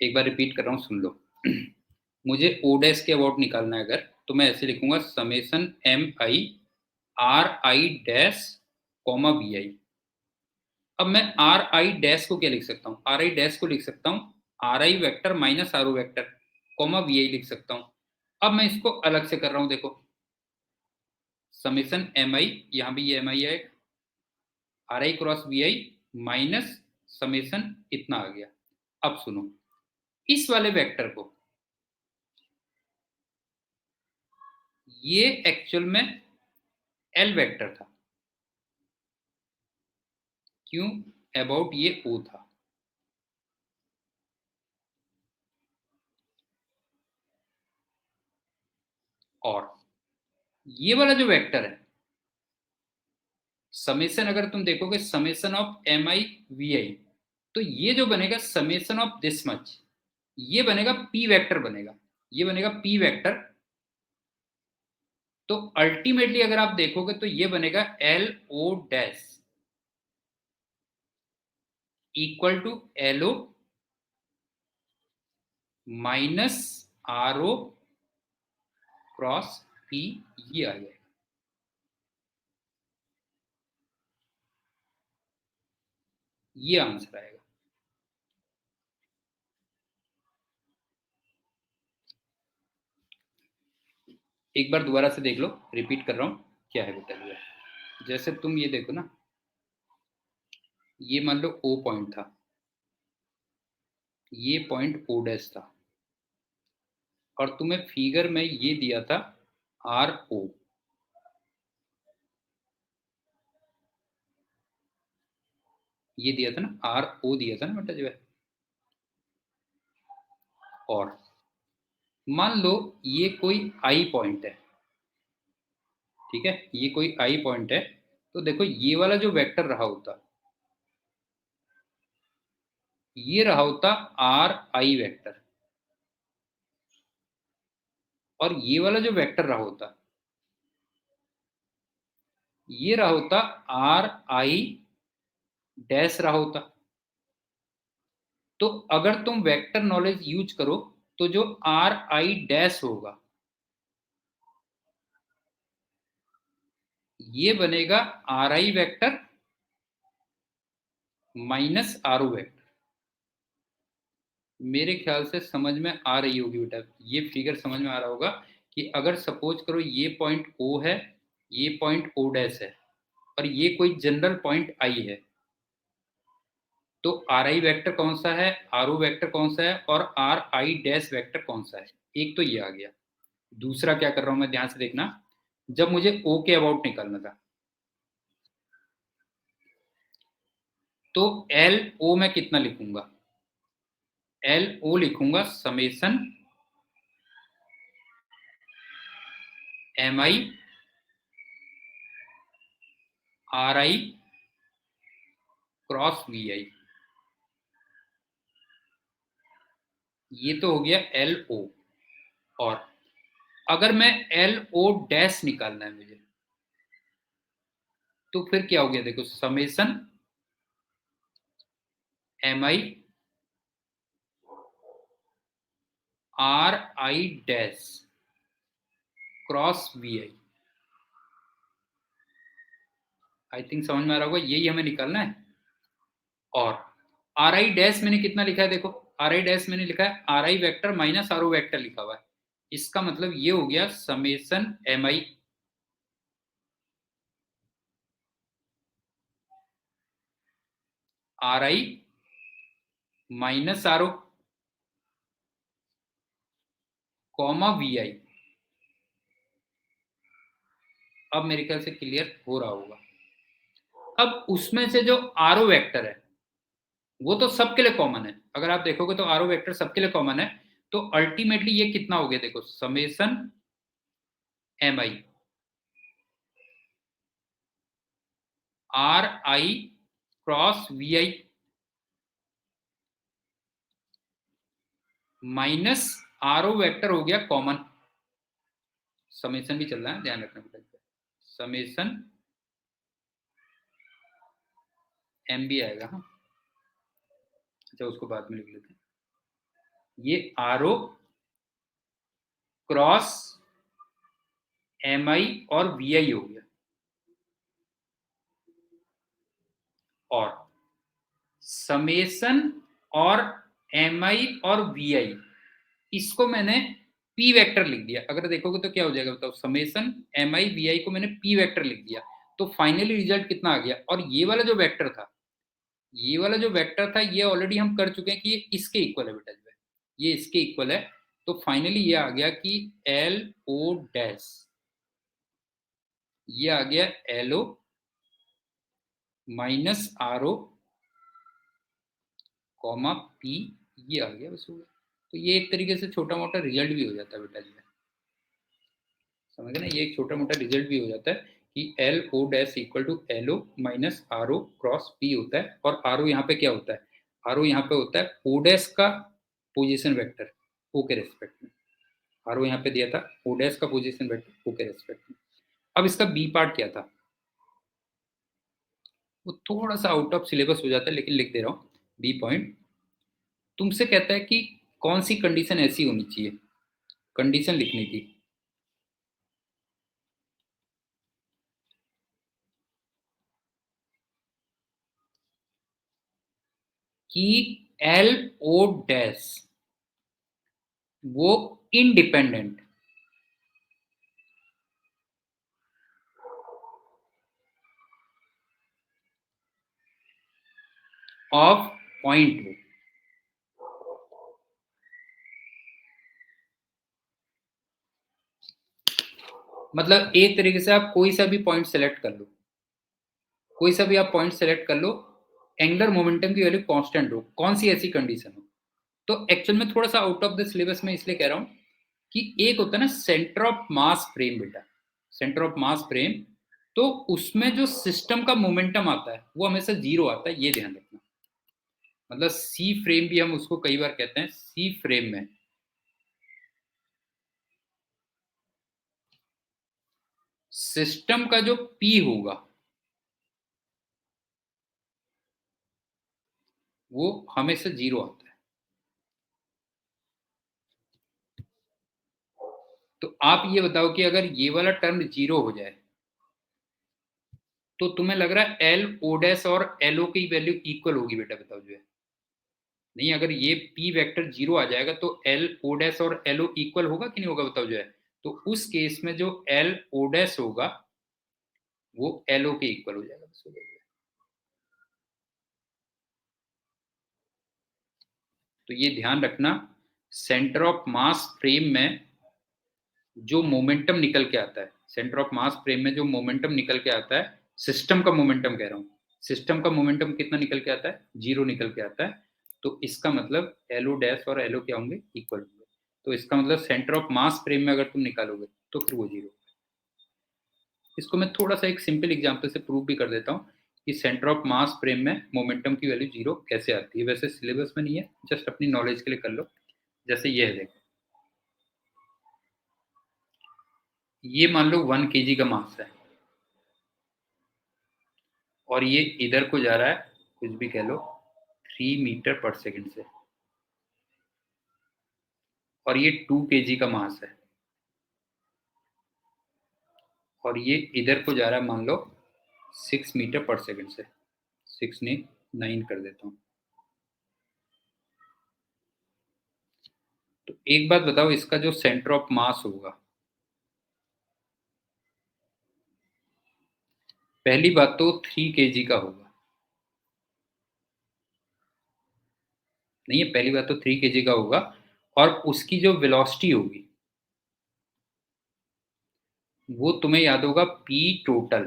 एक बार रिपीट कर रहा हूँ, सुन लो। मुझे ओ डैश के अबाउट निकालना है अगर, तो मैं ऐसे लिखूंगा summation M I R I dash comma V I. अब मैं आर आई डैश को क्या लिख सकता हूँ, आर आई डैश को लिख सकता हूँ R I vector minus R O vector comma V I लिख सकता हूँ। अब मैं इसको अलग से कर रहा हूँ, देखो समेसन एम आई, यहाँ भी ये एम आई है, R I cross V I minus summation इतना आ गया। अब सुनो, इस वाले वेक्टर को, ये एक्चुअल में एल वेक्टर था, क्यों अबाउट ये ओ था। और ये वाला जो वेक्टर है समेसन, अगर तुम देखोगे summation of M I V I, तो ये जो बनेगा समेसन ऑफ दिस मच, ये बनेगा पी वेक्टर बनेगा, ये बनेगा पी वेक्टर। तो अल्टीमेटली अगर आप देखोगे तो ये बनेगा L O dash equal to L O minus R O cross P, ये आ गया। ये आंसर आएगा। एक बार दोबारा से देख लो, रिपीट कर रहा हूं क्या है बेटा ये। जैसे तुम ये देखो ना, ये मान लो ओ पॉइंट था, ये पॉइंट ओ डैश था, और तुम्हें फिगर में ये दिया था आर ओ, ये दिया था ना आर ओ दिया था ना बेटा जो है। और मान लो ये कोई आई पॉइंट है, ठीक है, ये कोई आई पॉइंट है, तो देखो ये वाला जो वेक्टर रहा होता, ये रहा होता आर आई वेक्टर, और ये वाला जो वेक्टर रहा होता, ये रहा होता आर आई डैश रहा होता। तो अगर तुम वेक्टर नॉलेज यूज करो तो जो आर आई डैश होगा ये बनेगा R I vector minus R O vector. मेरे ख्याल से समझ में आ रही होगी बेटा, ये फिगर समझ में आ रहा होगा कि अगर सपोज करो ये पॉइंट ओ है, ये पॉइंट ओ डैश है, और ये कोई जनरल पॉइंट आई है, तो आर आई वैक्टर कौन सा है, आर ओ वैक्टर कौन सा है, और आर आई डैश वैक्टर कौन सा है। एक तो ये आ गया। दूसरा क्या कर रहा हूं मैं, ध्यान से देखना, जब मुझे ओ के अबाउट निकालना था, तो एल ओ में कितना लिखूंगा, एल ओ लिखूंगा summation M I R I cross V I. ये तो हो गया एल ओ। और अगर मैं एल ओ डैश निकालना है मुझे, तो फिर क्या हो गया, देखो summation M I R I dash cross V I. I think समझ में आ रहा होगा, यही हमें निकालना है। और आर आई डैश मैंने कितना लिखा है, देखो आर आई डैश मैंने लिखा है R I vector minus R O vector लिखा हुआ है। इसका मतलब ये हो गया summation M I R I minus R O comma V I. अब मेरे ख्याल से क्लियर हो रहा होगा। अब उसमें से जो आर ओ वैक्टर है वो तो सबके लिए कॉमन है, अगर आप देखोगे तो आर ओ वैक्टर सबके लिए कॉमन है। तो अल्टीमेटली ये कितना हो गया, देखो summation M I R I cross V I minus R O vector हो गया कॉमन, समेसन भी चल रहा है, ध्यान रखना बेटा, समेसन एम भी आएगा। हाँ, अच्छा उसको बाद में लिख लेते हैं, ये आर ओ क्रॉस एम आई और वी आई हो गया, और समेसन और एम आई और वी आई, इसको मैंने पी वेक्टर लिख दिया। अगर देखोगे तो क्या हो जाएगा बताओ, समेसन एम आई वी आई को मैंने पी वेक्टर लिख दिया, तो फाइनली रिजल्ट कितना आ गया। और ये वाला जो वेक्टर था, ये वाला जो वेक्टर था, ये ऑलरेडी हम कर चुके हैं कि ये इसके इक्वल है बेटा, जो है ये इसके इक्वल है। तो फाइनली ये आ गया कि एल ओ डैश, ये आ गया L O minus R O comma P, ये आ गया बस हो गया। तो ये एक तरीके से छोटा मोटा रिजल्ट भी हो जाता है बेटा, जो है समझ गए ना, ये एक छोटा मोटा रिजल्ट भी हो जाता है कि L O dash equal to L O minus R O cross P होता है। और आर ओ यहाँ पे क्या होता है, आर ओ यहाँ पे होता है ओ डैश का पोजीशन वेक्टर ओ के रेस्पेक्ट में, आर ओ यहाँ पे दिया था ओ डैश का पोजीशन वेक्टर ओ के रेस्पेक्ट में। अब इसका बी पार्ट क्या था, वो थोड़ा सा आउट ऑफ सिलेबस हो जाता है, लेकिन लिख दे रहा हूँ। बी पॉइंट तुमसे कहता है कि कौन सी कंडीशन ऐसी होनी चाहिए, कंडीशन लिखनी थी कि एल ओ डैश वो इंडिपेंडेंट ऑफ पॉइंट हो। मतलब एक तरीके से आप कोई सा भी पॉइंट सेलेक्ट कर लो, कोई सा भी आप पॉइंट सेलेक्ट कर लो, एंगुलर मोमेंटम की वैल्यू कांस्टेंट हो, कौन सी ऐसी कंडीशन हो। तो एक्चुअल में थोड़ा सा आउट ऑफ द सिलेबस में इसलिए कह रहा हूं कि एक होता है ना सेंटर ऑफ मास फ्रेम बेटा, सेंटर ऑफ मास फ्रेम, तो उसमें जो सिस्टम का मोमेंटम आता है वो हमेशा जीरो आता है, ये ध्यान रखना। मतलब सी फ्रेम भी हम उसको कई बार कहते हैं, सी फ्रेम में सिस्टम का जो पी होगा वो हमेशा जीरो आता है। तो आप ये बताओ कि अगर ये वाला टर्म जीरो हो जाए तो तुम्हें लग रहा है एल ओ डैश और एल ओ की वैल्यू इक्वल होगी बेटा, बताओ जो है। नहीं, अगर ये पी वेक्टर जीरो आ जाएगा तो एल ओ डैश और एल ओ इक्वल होगा कि नहीं होगा, बताओ जो है। तो उस केस में जो एल ओ डैश होगा वो एल ओ के इक्वल हो जाएगा, बस हो जाएगा। तो ये ध्यान रखना, सेंटर ऑफ मास फ्रेम में जो मोमेंटम निकल के आता है, सेंटर ऑफ मास फ्रेम में जो मोमेंटम निकल के आता है, सिस्टम का मोमेंटम कह रहा हूं, सिस्टम का मोमेंटम कितना निकल के आता है, जीरो निकल के आता है। तो इसका मतलब एलओ डैश और एलओ क्या होंगे, इक्वल होंगे। तो इसका मतलब सेंटर ऑफ मास फ्रेम में अगर तुम निकालोगे तो फिर वो जीरो। इसको मैं थोड़ा सा एक सिंपल एग्जांपल से प्रूव भी कर देता हूँ कि सेंटर ऑफ मास फ्रेम में मोमेंटम की वैल्यू जीरो कैसे आती है। वैसे सिलेबस में नहीं है, जस्ट अपनी नॉलेज के लिए कर लो। जैसे ये है, देखो ये मान लो 1 kg का मास है और ये इधर को जा रहा है, कुछ भी कह लो 3 मीटर पर सेकंड से, और ये 2 kg का मास है और ये इधर को जा रहा है मान लो 6 मीटर पर सेकंड से, 6 नहीं 9 कर देता हूँ। तो एक बात बताओ, इसका जो सेंटर ऑफ मास होगा, पहली बात तो 3 kg का होगा, नहीं है, पहली बात तो 3 kg का होगा। और उसकी जो वेलोसिटी होगी वो तुम्हें याद होगा P total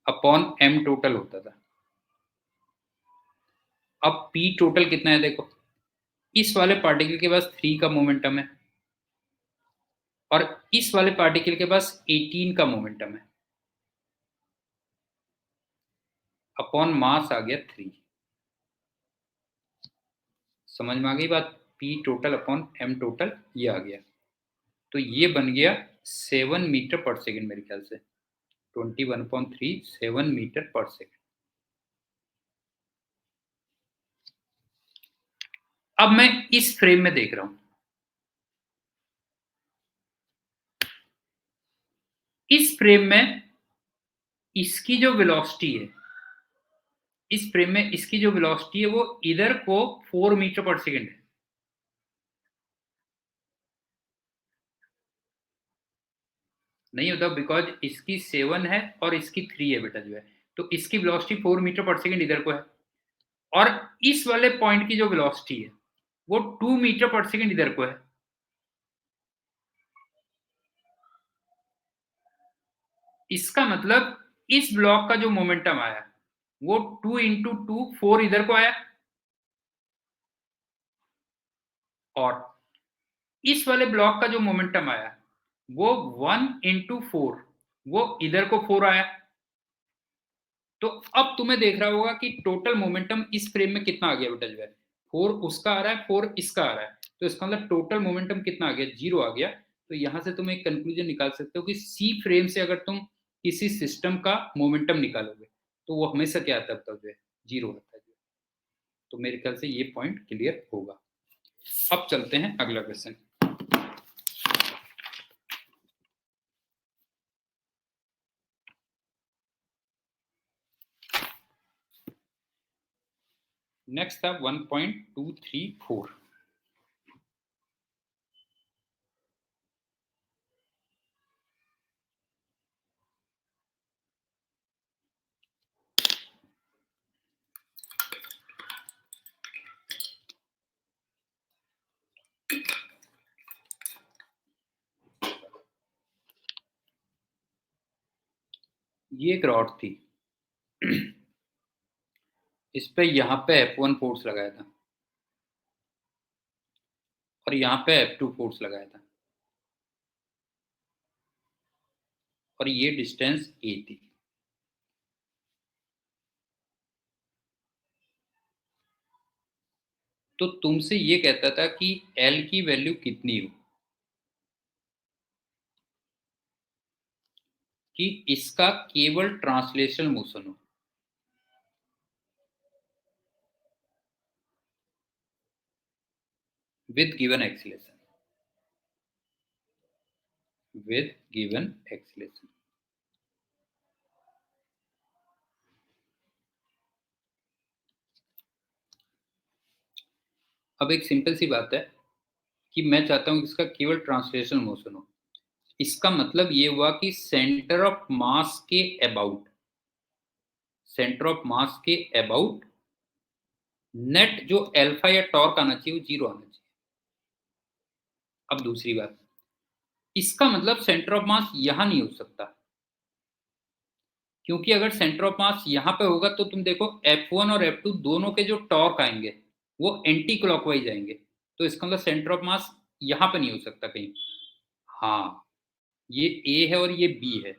upon M total होता था। अब पी टोटल कितना है देखो, इस वाले पार्टिकल के पास 3 का मोमेंटम है और इस वाले पार्टिकल के पास 18 का मोमेंटम है। अपॉन मास आ गया 3। समझ में आ गई बात? P total upon M total ये आ गया, तो ये बन गया 7 मीटर पर सेकेंड मेरे ख्याल से। 21/3 7 मीटर पर सेकेंड। अब मैं इस फ्रेम में देख रहा हूं, इस फ्रेम में इसकी जो वेलोसिटी है, इस फ्रेम में इसकी जो वेलोसिटी है वो इधर को 4 मीटर पर सेकेंड है। नहीं होता, बिकॉज इसकी 7 है और इसकी 3 है बेटा जो है, तो इसकी वेलोसिटी 4 मीटर पर सेकेंड इधर को है, और इस वाले पॉइंट की जो वेलोसिटी है वो 2 मीटर पर सेकेंड इधर को है। इसका मतलब इस ब्लॉक का जो मोमेंटम आया वो 2 इंटू 2 4 इधर को आया, और इस वाले ब्लॉक का जो मोमेंटम आया वो 1 इंटू 4 वो इधर को 4 आया। तो अब तुम्हें देख रहा होगा कि टोटल मोमेंटम इस फ्रेम में कितना आ गया बेटा जो है, 4 उसका आ रहा है 4 इसका आ रहा है, तो इसका मतलब टोटल मोमेंटम कितना आ गया, 0 आ गया। तो यहां से तुम एक कंक्लूजन निकाल सकते हो कि सी फ्रेम से अगर तुम किसी सिस्टम का मोमेंटम निकालोगे तो वो हमेशा क्या आता है बताओ जो है, 0 आता है। तो मेरे ख्याल से ये पॉइंट क्लियर होगा। अब चलते हैं अगला क्वेश्चन। नेक्स्ट था 1.234। ये एक रॉड थी, इस पे यहाँ पे F1 फोर्स लगाया था और यहाँ पे F2 फोर्स लगाया था, और ये डिस्टेंस ए थी। तो तुमसे ये कहता था कि L की वैल्यू कितनी हो, कि इसका केवल ट्रांसलेशनल मोशन हो, with given acceleration, with given acceleration. अब एक सिंपल सी बात है कि मैं चाहता हूं कि इसका केवल ट्रांसलेशनल मोशन हो। इसका मतलब ये हुआ कि सेंटर ऑफ मास के अबाउट, सेंटर ऑफ मास के अबाउट नेट जो एल्फा या टॉर्क आना चाहिए वो 0 आना चाहिए। अब दूसरी बात, इसका मतलब सेंटर ऑफ मास यहां नहीं हो सकता, क्योंकि अगर सेंटर ऑफ मास यहां पे होगा तो तुम देखो F1 और F2 दोनों के जो टॉर्क आएंगे वो एंटी क्लॉकवाइज आएंगे, तो इसका मतलब सेंटर ऑफ मास यहां पे नहीं हो सकता कहीं। हाँ, ये ए है और ये बी है,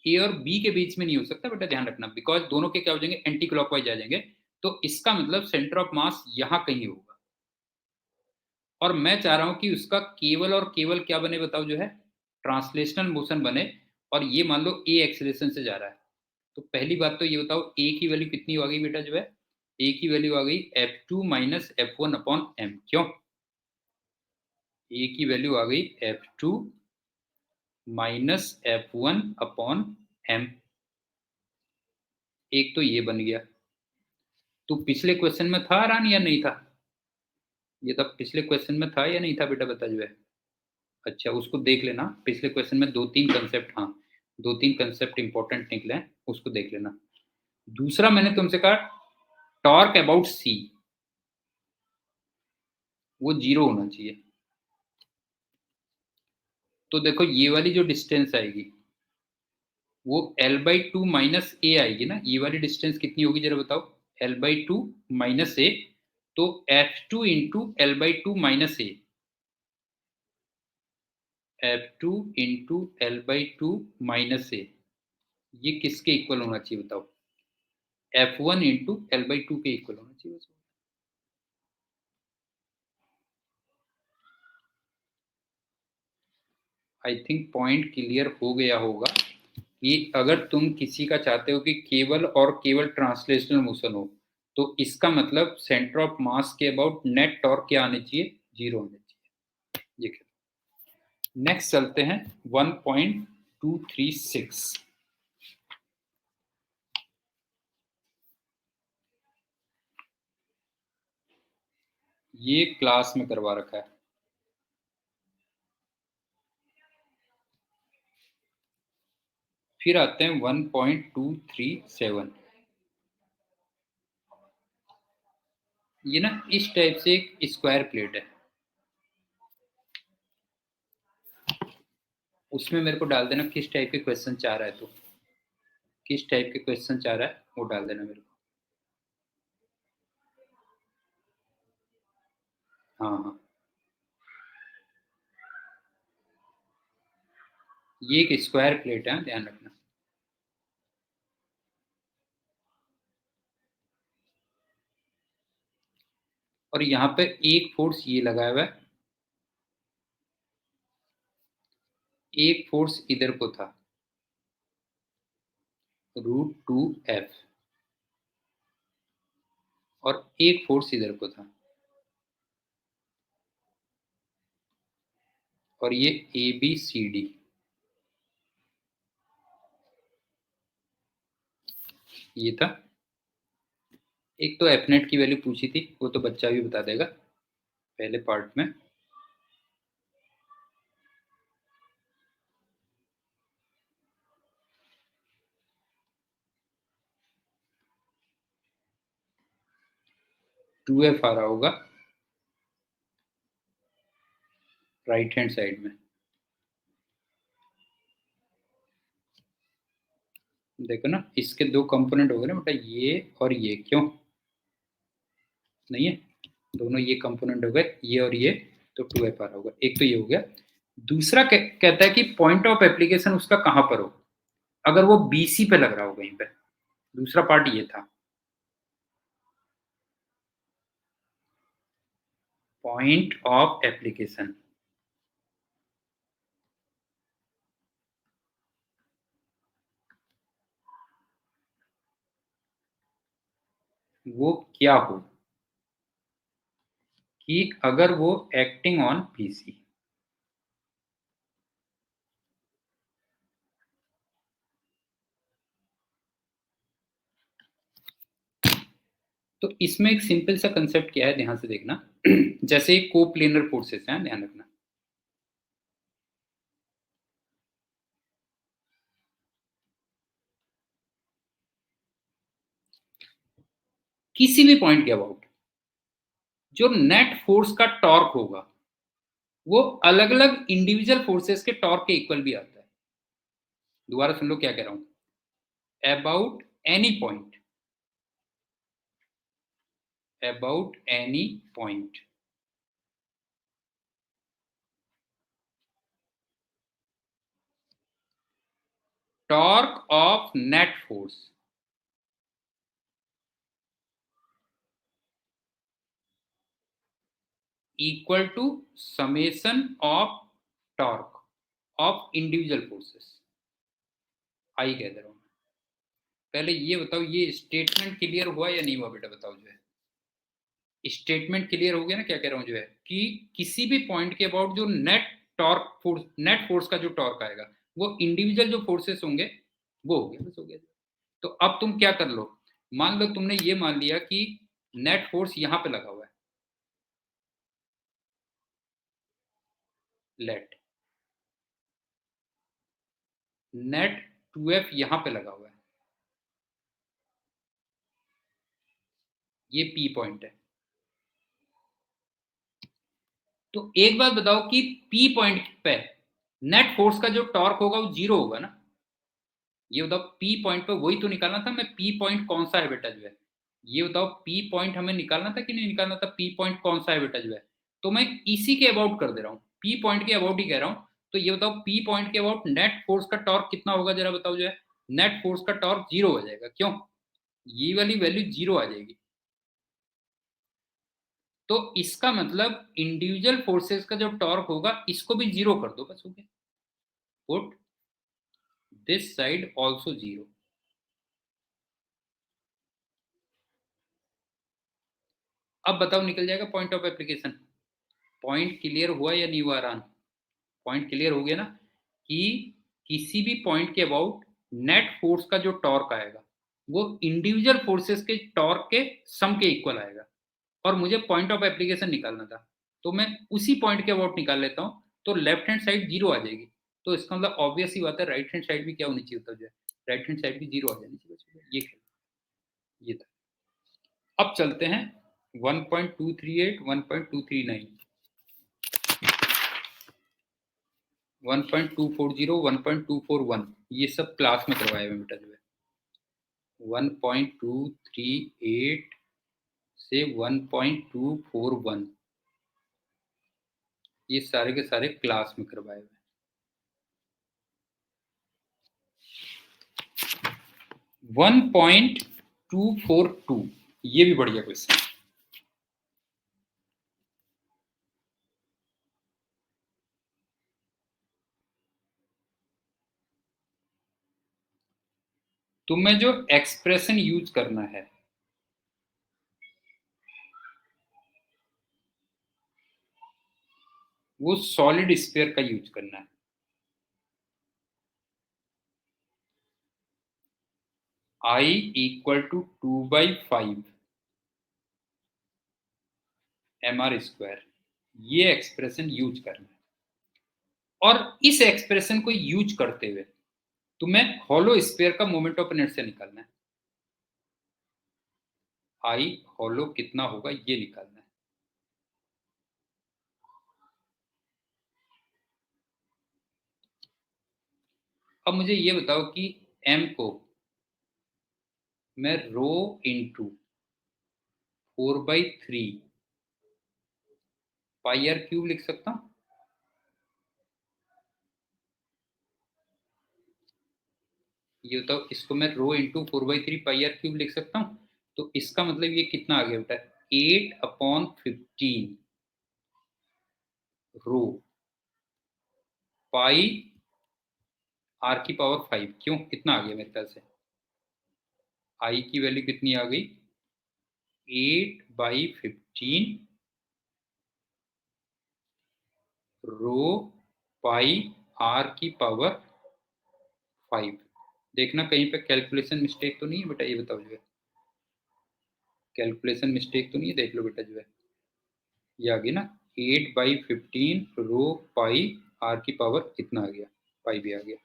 ए और बी के बीच में नहीं हो सकता बेटा, ध्यान रखना, बिकॉज दोनों के क्या हो जाएंगे, एंटी क्लॉकवाइज आ जाएंगे। तो इसका मतलब सेंटर ऑफ मास यहां कहीं होगा, और मैं चाह रहा हूं कि उसका केवल और केवल क्या बने बताओ जो है, ट्रांसलेशनल मोशन बने, और ये मान लो ए एक्सीलरेशन से जा रहा है। तो पहली बात तो ये बताओ ए की वैल्यू कितनी आ गई बेटा जो है, ए की वैल्यू आ गई F2 minus F1 upon M. क्यों? ए की वैल्यू आ गई F2 minus F1 upon M. एक तो ये बन गया। तो पिछले क्वेश्चन में था आरान या नहीं था? ये तब पिछले क्वेश्चन में था या नहीं था बेटा बता जो है? अच्छा, उसको देख लेना, पिछले क्वेश्चन में दो तीन कंसेप्ट, हाँ दो तीन कंसेप्ट इंपॉर्टेंट निकले हैं, उसको देख लेना। दूसरा मैंने तुमसे कहा टॉर्क अबाउट सी, वो 0 होना चाहिए। तो देखो ये वाली जो डिस्टेंस आएगी वो L/2 माइनस ए आएगी ना, ये वाली डिस्टेंस कितनी होगी जरा बताओ, L/2 माइनस ए, तो F2 इंटू L/2 माइनस ए, F2 इंटू L/2 माइनस ए, ये किसके इक्वल होना चाहिए बताओ? F1 इंटू L/2 के इक्वल होना चाहिए। आई थिंक पॉइंट क्लियर हो गया होगा कि अगर तुम किसी का चाहते हो कि केवल और केवल ट्रांसलेशनल मोशन हो, तो इसका मतलब सेंटर ऑफ मास के अबाउट नेट टॉर्क क्या आने चाहिए, 0 होने चाहिए। ये नेक्स्ट चलते हैं 1.236। ये क्लास में करवा रखा है। फिर आते हैं 1.237। ये ना इस टाइप से एक स्क्वायर प्लेट है, उसमें मेरे को डाल देना किस टाइप के क्वेश्चन चाह रहा है, तो किस टाइप के क्वेश्चन चाह रहा है वो डाल देना मेरे को। हाँ हाँ, ये एक स्क्वायर प्लेट है, ध्यान रखना। और यहाँ पे एक फोर्स ये लगाया हुआ है, एक फोर्स इधर को था √2F, और एक फोर्स इधर को था, और ये ABCD। ये था। एक तो F नेट की वैल्यू पूछी थी, वो तो बच्चा भी बता देगा पहले पार्ट में। टू एफ आ रहा होगा राइट हैंड साइड में। देखो ना, इसके दो कंपोनेंट हो गए ना बेटा, ये और ये, क्यों नहीं है, दोनों ये कंपोनेंट हो गए, ये और ये, तो 2f आ रहा होगा। एक तो ये हो गया। दूसरा कहता है कि पॉइंट ऑफ एप्लीकेशन उसका कहां पर हो, अगर वो BC पे लग रहा हो कहीं पे। दूसरा पार्ट ये था, पॉइंट ऑफ एप्लीकेशन। वो क्या हो कि अगर वो एक्टिंग ऑन BC, तो इसमें एक सिंपल सा कंसेप्ट क्या है, ध्यान से देखना। जैसे कोप्लेनर फोर्सेस हैं, ध्यान रखना। किसी भी पॉइंट के अबाउट जो नेट फोर्स का टॉर्क होगा, वो अलग अलग इंडिविजुअल फोर्सेस के टॉर्क के इक्वल भी आता है। दोबारा सुन लो क्या कह रहा हूं। About any point torque of net force equal to summation of torque of individual forces. आई कह दे रहा हूं। पहले ये बताओ, ये स्टेटमेंट क्लियर हुआ या नहीं हुआ बेटा, बताओ। जो है स्टेटमेंट क्लियर हो गया ना, क्या कह रहा हूं जो है कि किसी भी पॉइंट के अबाउट जो नेट फोर्स का जो टॉर्क आएगा, वो इंडिविजुअल जो फोर्सेस होंगे वो हो गया, बस हो गया। तो अब तुम क्या कर लो, मान लो तुमने ये मान लिया कि नेट फोर्स यहां पे लगा हुआ है, लेट नेट 2F यहां पे लगा हुआ है, ये P पॉइंट है। तो एक बात बताओ कि P पॉइंट पे नेट फोर्स का जो टॉर्क होगा वो 0 होगा ना। ये बताओ P पॉइंट पे वही तो निकालना था मैं, P पॉइंट कौन सा है बेटा जो है। ये बताओ P पॉइंट हमें निकालना था कि नहीं निकालना था, P पॉइंट कौन सा है बेटा जो है। तो मैं इसी के अबाउट कर दे रहा हूँ, P पॉइंट के अबाउट ही कह रहा हूँ। तो ये बताओ P पॉइंट के अबाउट नेट फोर्स का टॉर्क कितना होगा, जरा बताओ जो है। नेट फोर्स का टॉर्क 0 हो जाएगा, क्यों। ये वाली वैल्यू 0 आ जाएगी। तो इसका मतलब इंडिविजुअल फोर्सेस का जो टॉर्क होगा इसको भी 0 कर दो, बस हो गया। Put this side also 0। अब बताओ निकल जाएगा point of application. Point clear हुआ या नहीं हुआ आराम? पॉइंट क्लियर हो गया ना कि किसी भी पॉइंट के अबाउट नेट फोर्स का जो टॉर्क आएगा वो इंडिविजुअल फोर्सेस के टॉर्क के सम के इक्वल आएगा। और मुझे पॉइंट ऑफ एप्लीकेशन निकालना था, तो मैं उसी पॉइंट के अबाउट निकाल लेता हूँ, तो लेफ्ट हैंड साइड 0 आ जाएगी। तो इसका मतलब ऑब्वियस ही बात है, राइट हैंड साइड भी क्या होनी चाहिए होता है, राइट हैंड साइड भी 0 आ जानी चाहिए। ये था। अब चलते हैं 1.238, 1.239, 1.240, 1.241, ये सब क्लास में करवाए हुए बेटा जो है। 1.238 से 1.241 ये सारे के सारे क्लास में करवाए हुए। 1.242 ये भी बढ़िया क्वेश्चन। तुम्हें जो एक्सप्रेशन यूज करना है वो सॉलिड स्फीयर का यूज करना है। I इक्वल टू 2/5 mr², ये एक्सप्रेशन यूज करना है। और इस एक्सप्रेशन को यूज करते हुए तुम्हें हॉलो स्फीयर का मोमेंट ऑफ इनर्शिया निकालना है। आई हॉलो कितना होगा ये निकालना है। अब मुझे ये बताओ कि m को मैं rho into 4/3 pi are cube लिख सकता हूँ। ये बताओ, इसको मैं rho into 4/3 pi are cube लिख सकता हूँ। तो इसका मतलब ये कितना आ गया बेटा, 8/15 रो पाई आर की पावर 5। क्यों, कितना आ गया मेरे ख्याल से? आई की वैल्यू कितनी आ गई, 8/15 रो पाई आर की पावर 5। देखना कहीं पे कैलकुलेशन मिस्टेक तो नहीं है बेटा, ये बताओ जो है, कैलकुलेशन मिस्टेक तो नहीं है, देख लो बेटा जो है। ये आ गया ना, 8/15 रो पाई आर की पावर कितना आ गया, पाई भी आ गया।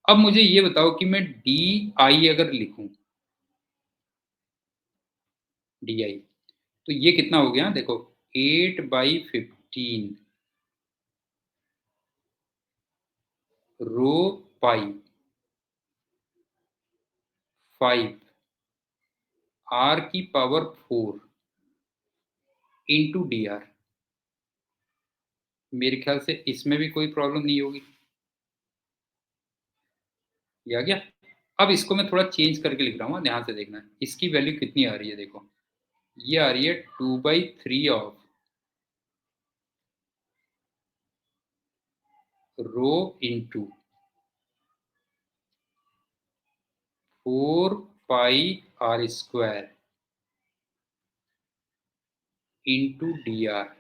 अब मुझे ये बताओ कि मैं डी आई अगर लिखूं, डी आई, तो ये कितना हो गया देखो, 8/15 रो पाई 5 आर की पावर 4 इंटू डी आर। मेरे ख्याल से इसमें भी कोई प्रॉब्लम नहीं होगी। ये आ गया। अब इसको मैं थोड़ा चेंज करके लिख रहा हूँ, ध्यान से देखना इसकी वैल्यू कितनी आ रही है। देखो ये आ रही है 2/3 of rho into 4 pi r² into D R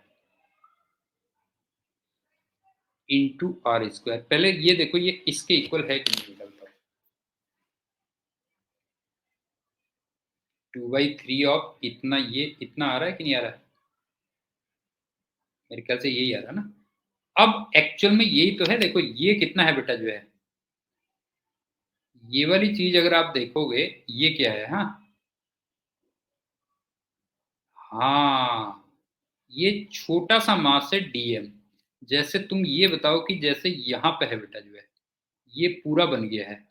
into r²। पहले ये देखो ये इसके इक्वल है कि नहीं निकलता। 2/3 ऑफ इतना, ये इतना आ रहा है कि नहीं आ रहा है? मेरे ख्याल से यही आ रहा है ना। अब एक्चुअल में यही तो है, देखो ये कितना है बेटा जो है, ये वाली चीज अगर आप देखोगे ये क्या है, हाँ हाँ, ये छोटा सा मास है डीएम। जैसे तुम ये बताओ कि जैसे यहाँ पे है बेटा जो है, ये पूरा बन गया है,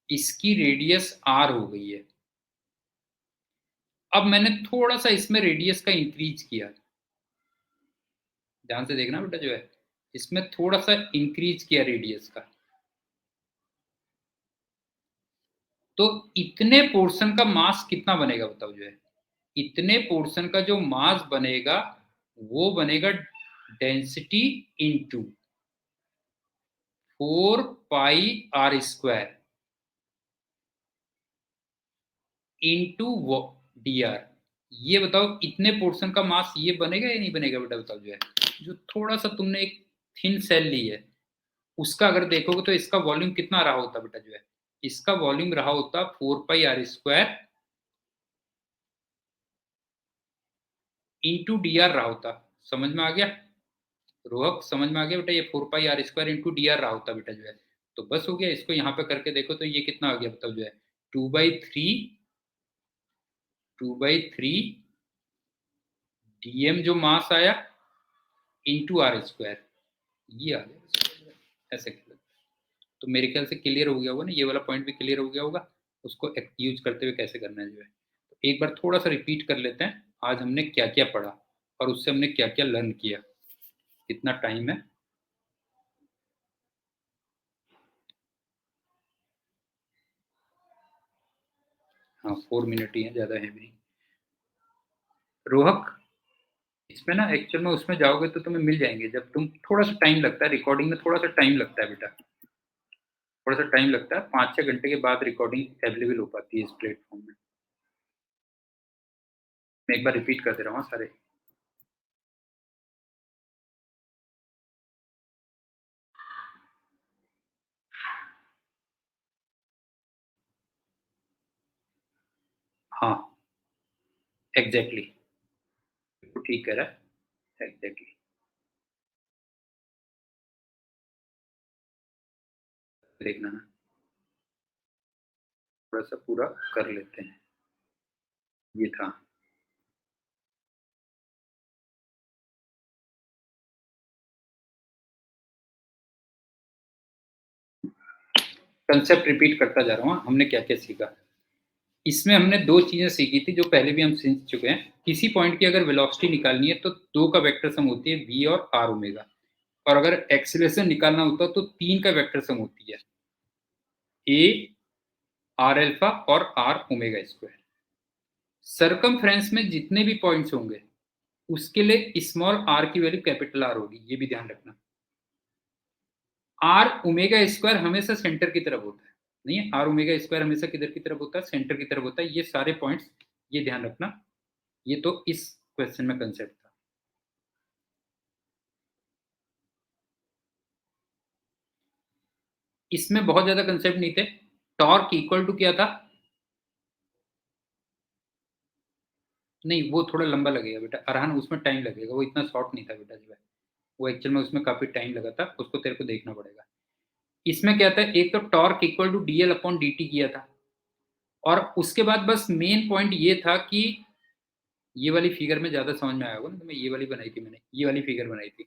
इसकी रेडियस आर हो गई है। अब मैंने थोड़ा सा इसमें रेडियस का इंक्रीज किया, ध्यान से देखना बेटा जो है, इसमें थोड़ा सा इंक्रीज किया रेडियस का। तो इतने पोर्शन का मास कितना बनेगा बताओ जो है, इतने पोर्शन का जो मास बनेगा वो बनेगा density into 4 pi R square into D R. ये बताओ इतने पोर्शन का मास ये बनेगा या नहीं बनेगा बेटा बताओ जो है, जो थोड़ा सा तुमने एक थिन सेल ली है उसका अगर देखोगे तो इसका वॉल्यूम कितना रहा होता बेटा जो है, इसका वॉल्यूम रहा होता 4 pi R square into D R रहा होता। समझ में आ गया रोहक, समझ में आ गया बेटा, ये 4 pi R square into D R रहा होता बेटा जो है। तो बस हो गया, इसको यहाँ पे करके देखो तो ये कितना आ गया बताओ जो है, 2/3 डीएम जो मास आया इंटू आर स्क्वायर, ये आ गया ऐसे कर। तो मेरे ख्याल से क्लियर हो गया होगा ना, ये वाला पॉइंट भी क्लियर हो गया होगा, उसको यूज करते हुए कैसे करना है जो है। तो एक बार थोड़ा सा रिपीट कर लेते हैं, आज हमने क्या क्या पढ़ा और उससे हमने क्या क्या लर्न किया। कितना टाइम है? हाँ 4 मिनट ही है, ज़्यादा है भी नहीं। रोहक, इसमें ना एक्चुअल में उसमें जाओगे तो तुम्हें मिल जाएंगे, जब तुम थोड़ा सा टाइम लगता है रिकॉर्डिंग में, थोड़ा सा टाइम लगता है बेटा, थोड़ा सा टाइम लगता है, 5-6 घंटे के बाद रिकॉर्डिंग अवेलेबल हो पाती है इस प्लेटफॉर्म में। मैं एक बार रिपीट कर दे रहा हूँ सारे। हाँ एग्जैक्टली, ठीक कह रहा है एग्जैक्टली। देखना ना, थोड़ा सा पूरा कर लेते हैं। ये था, कंसेप्ट रिपीट करता जा रहा हूँ, हमने क्या क्या सीखा। इसमें हमने दो चीजें सीखी थी जो पहले भी हम सीख चुके हैं। किसी पॉइंट की अगर वेलोसिटी निकालनी है तो दो का वेक्टर सम होती है, v और r ओमेगा, और अगर एक्सीलरेशन निकालना होता तो तीन का वेक्टर सम होती है, a r अल्फा और r ओमेगा स्क्वायर। सरकमफ्रेंस में जितने भी पॉइंट्स होंगे उसके लिए स्मॉल r की वैल्यू कैपिटल R होगी, ये भी ध्यान रखना। r ओमेगा स्क्वायर हमेशा सेंटर की तरफ होता है, नहीं है, r ओमेगा स्क्वायर हमेशा किधर की तरफ होता है, सेंटर की तरफ होता है। ये सारे पॉइंट्स ये ध्यान रखना। ये तो इस क्वेश्चन में कंसेप्ट था। इसमें बहुत ज्यादा कंसेप्ट नहीं थे। टॉर्क इक्वल टू क्या था, नहीं वो थोड़ा लंबा लगेगा बेटा अरहान, उसमें टाइम लगेगा, वो इतना शॉर्ट नहीं था बेटा जो है, वो एक्चुअल में उसमें काफी टाइम लगा था, उसको तेरे को देखना पड़ेगा। इसमें क्या था, एक तो torque equal to DL upon dt किया था, और उसके बाद बस मेन पॉइंट ये था कि ये वाली फिगर में ज्यादा समझ में आया होगा ना, तो मैं ये वाली बनाई थी, मैंने ये वाली फिगर बनाई थी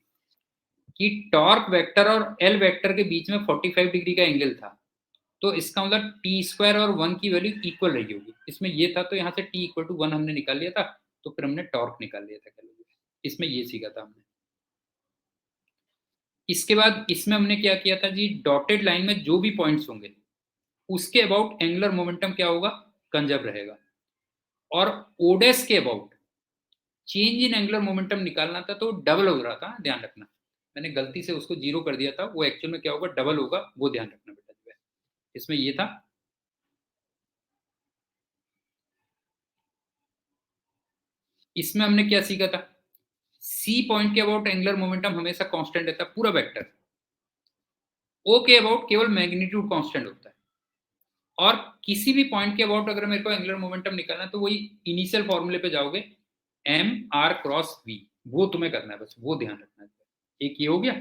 कि टॉर्क वेक्टर और एल वेक्टर के बीच में 45 डिग्री का एंगल था। तो इसका मतलब टी स्क्वायर और 1 की वैल्यू इक्वल रही होगी, इसमें ये था, तो यहाँ से टी इक्वल टू 1 हमने निकाल लिया था, तो फिर हमने टॉर्क निकाल लिया था। इसमें ये सीखा था हमने। इसके बाद इसमें हमने क्या किया था जी, डॉटेड लाइन में जो भी पॉइंट्स होंगे उसके अबाउट एंगुलर मोमेंटम क्या होगा, कंजर्व रहेगा। और ओडेस के about change in angular momentum निकालना था, तो डबल हो रहा था, ध्यान रखना। मैंने गलती से उसको जीरो कर दिया था, वो एक्चुअल में क्या होगा, डबल होगा, वो ध्यान रखना बेटा जो है। इसमें ये था। इसमें हमने क्या सीखा था, सी पॉइंट के अबाउट एंगुलर मोमेंटम हमेशा कांस्टेंट रहता है पूरा वेक्टर, ओ के अबाउट केवल मैग्नीट्यूड कांस्टेंट होता है। और किसी भी पॉइंट के अबाउट अगर मेरे को एंगुलर मोमेंटम निकालना है तो वही इनिशियल फॉर्मूले पे जाओगे, एम आर क्रॉस वी, वो तुम्हें करना है, बस वो ध्यान रखना है। एक ये हो गया।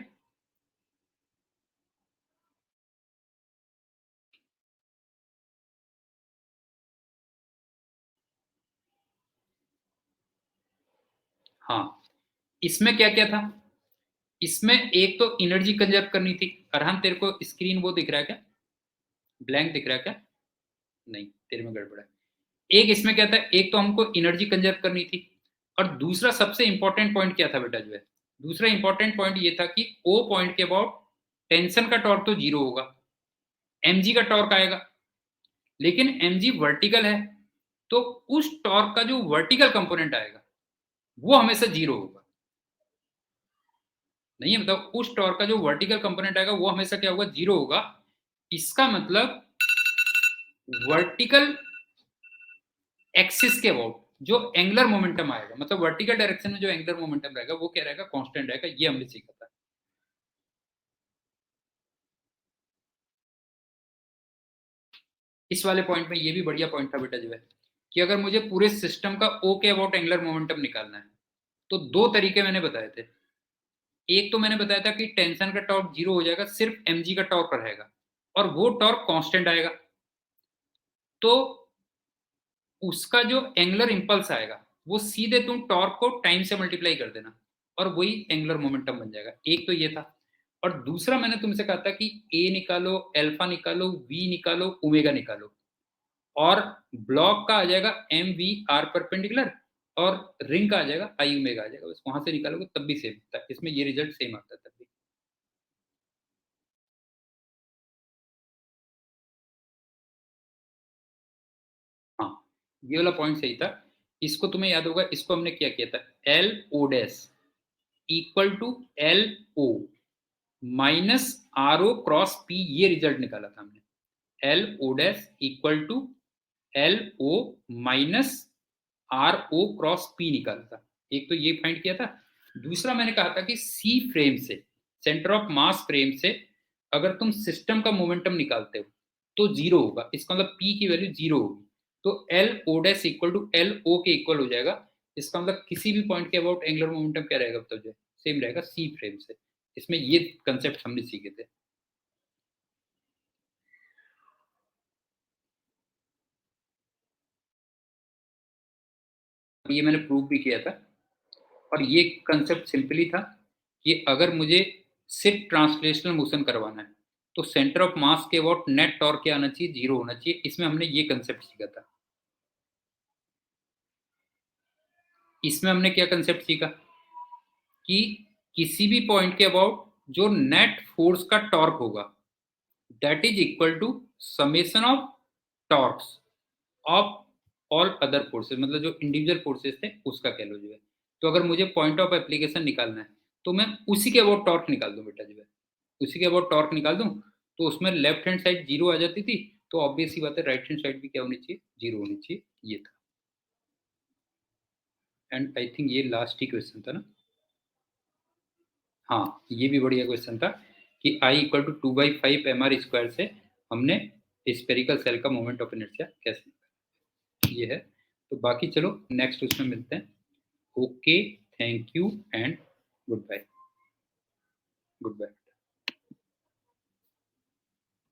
हाँ इसमें क्या क्या था, इसमें एक तो एनर्जी कंजर्व करनी थी। अरहान तेरे को स्क्रीन वो दिख रहा है क्या, ब्लैंक दिख रहा है क्या? नहीं तेरे में गड़बड़ है। एक इसमें क्या था, एक तो हमको एनर्जी कंजर्व करनी थी, और दूसरा सबसे इंपॉर्टेंट पॉइंट क्या था बेटा जो है, दूसरा इंपॉर्टेंट पॉइंट ये था कि ओ पॉइंट के अबाउट टेंशन का टॉर्क तो जीरो होगा, mg का टॉर्क आएगा, लेकिन mg वर्टिकल है, तो उस टॉर्क का जो वर्टिकल कंपोनेंट आएगा वो हमेशा 0 होगा। नहीं है, मतलब उस टॉर्क का जो वर्टिकल कंपोनेंट आएगा वो हमेशा क्या होगा, 0 होगा। इसका मतलब वर्टिकल एक्सिस के अबाउट जो एंगुलर मोमेंटम आएगा, मतलब वर्टिकल डायरेक्शन में जो एंगुलर मोमेंटम रहेगा वो क्या रहेगा, कांस्टेंट रहेगा। ये हमने सीखा था। इस वाले पॉइंट में ये भी बढ़िया पॉइंट था बेटा जो है कि अगर मुझे पूरे सिस्टम का ओ के अबाउट एंगुलर मोमेंटम निकालना है तो दो तरीके मैंने बताए थे। एक तो मैंने बताया था कि टेंशन का टॉर्क 0 हो जाएगा, सिर्फ mg का टॉर्क रहेगा और वो टॉर्क कांस्टेंट आएगा। तो उसका जो एंगुलर इंपल्स आएगा वो सीधे तुम टॉर्क को टाइम से मल्टीप्लाई कर देना और वही एंगुलर मोमेंटम बन जाएगा। एक तो ये था। और दूसरा मैंने तुमसे कहा था कि ए निकालो, अल्फा निकालो, वी निकालो, ओमेगा निकालो, और ब्लॉक का आ जाएगा एम वी आर परपेंडिकुलर और रिंग का आ जाएगा आई ओमेगा आ जाएगा। बस वहां से निकालोगे तब भी सेम आता है, इसमें ये रिजल्ट सेम आता है तब भी। हाँ, ये वाला पॉइंट सही था। इसको तुम्हें याद होगा, इसको हमने क्या किया था, L O dash equal to L O minus R O cross P, ये रिजल्ट निकाला था हमने। L O dash equal to L O minus R O cross P निकाला था। एक तो ये फाइंड किया था। दूसरा मैंने कहा था कि सी फ्रेम से, सेंटर ऑफ मास फ्रेम से अगर तुम सिस्टम का मोमेंटम निकालते हो तो 0 होगा। इसका मतलब पी की वैल्यू 0 होगी। तो L O dash equal to L O के इक्वल हो जाएगा। इसका मतलब किसी भी पॉइंट के अबाउट एंगुलर मोमेंटम क्या रहेगा, तो जो सेम रहेगा सी फ्रेम से। इसमें ये कंसेप्ट हमने सीखे थे। ये मैंने प्रूव भी किया था। और ये कंसेप्ट सिंपली था कि अगर मुझे सिर्फ ट्रांसलेशनल मोशन करवाना है तो सेंटर ऑफ मास के अबाउट नेट टॉर्क क्या आना चाहिए, 0 होना चाहिए। इसमें हमने ये कंसेप्ट सीखा था। इसमें हमने क्या कंसेप्ट सीखा कि किसी भी पॉइंट के अबाउट जो नेट फोर्स का टॉर्क होगा that is equal to summation of torques of all other forces, मतलब जो इंडिविजुअल फोर्सेस थे उसका कह लो जो है। तो अगर मुझे पॉइंट ऑफ एप्लीकेशन निकालना है तो मैं उसी के अबाउट टॉर्क निकाल दूं बेटा जो है। उसी के अबाउट टॉर्क निकाल दूं तो उसमें लेफ्ट हैंड साइड 0 आ जाती थी, तो ऑब्वियस सी बात है राइट हैंड साइड भी क्या होनी चाहिए, 0 होनी चाहिए। ये था। एंड आई थिंक ये लास्ट ही क्वेश्चन था ना। हाँ, ये भी बढ़िया क्वेश्चन था कि I equal to 2/5 M R square से हमने स्पेरिकल सेल का मोमेंट ऑफ इनर्शिया कैसे, ये है। तो बाकी चलो नेक्स्ट उसमें मिलते हैं। Okay, thank you and goodbye. Good bye.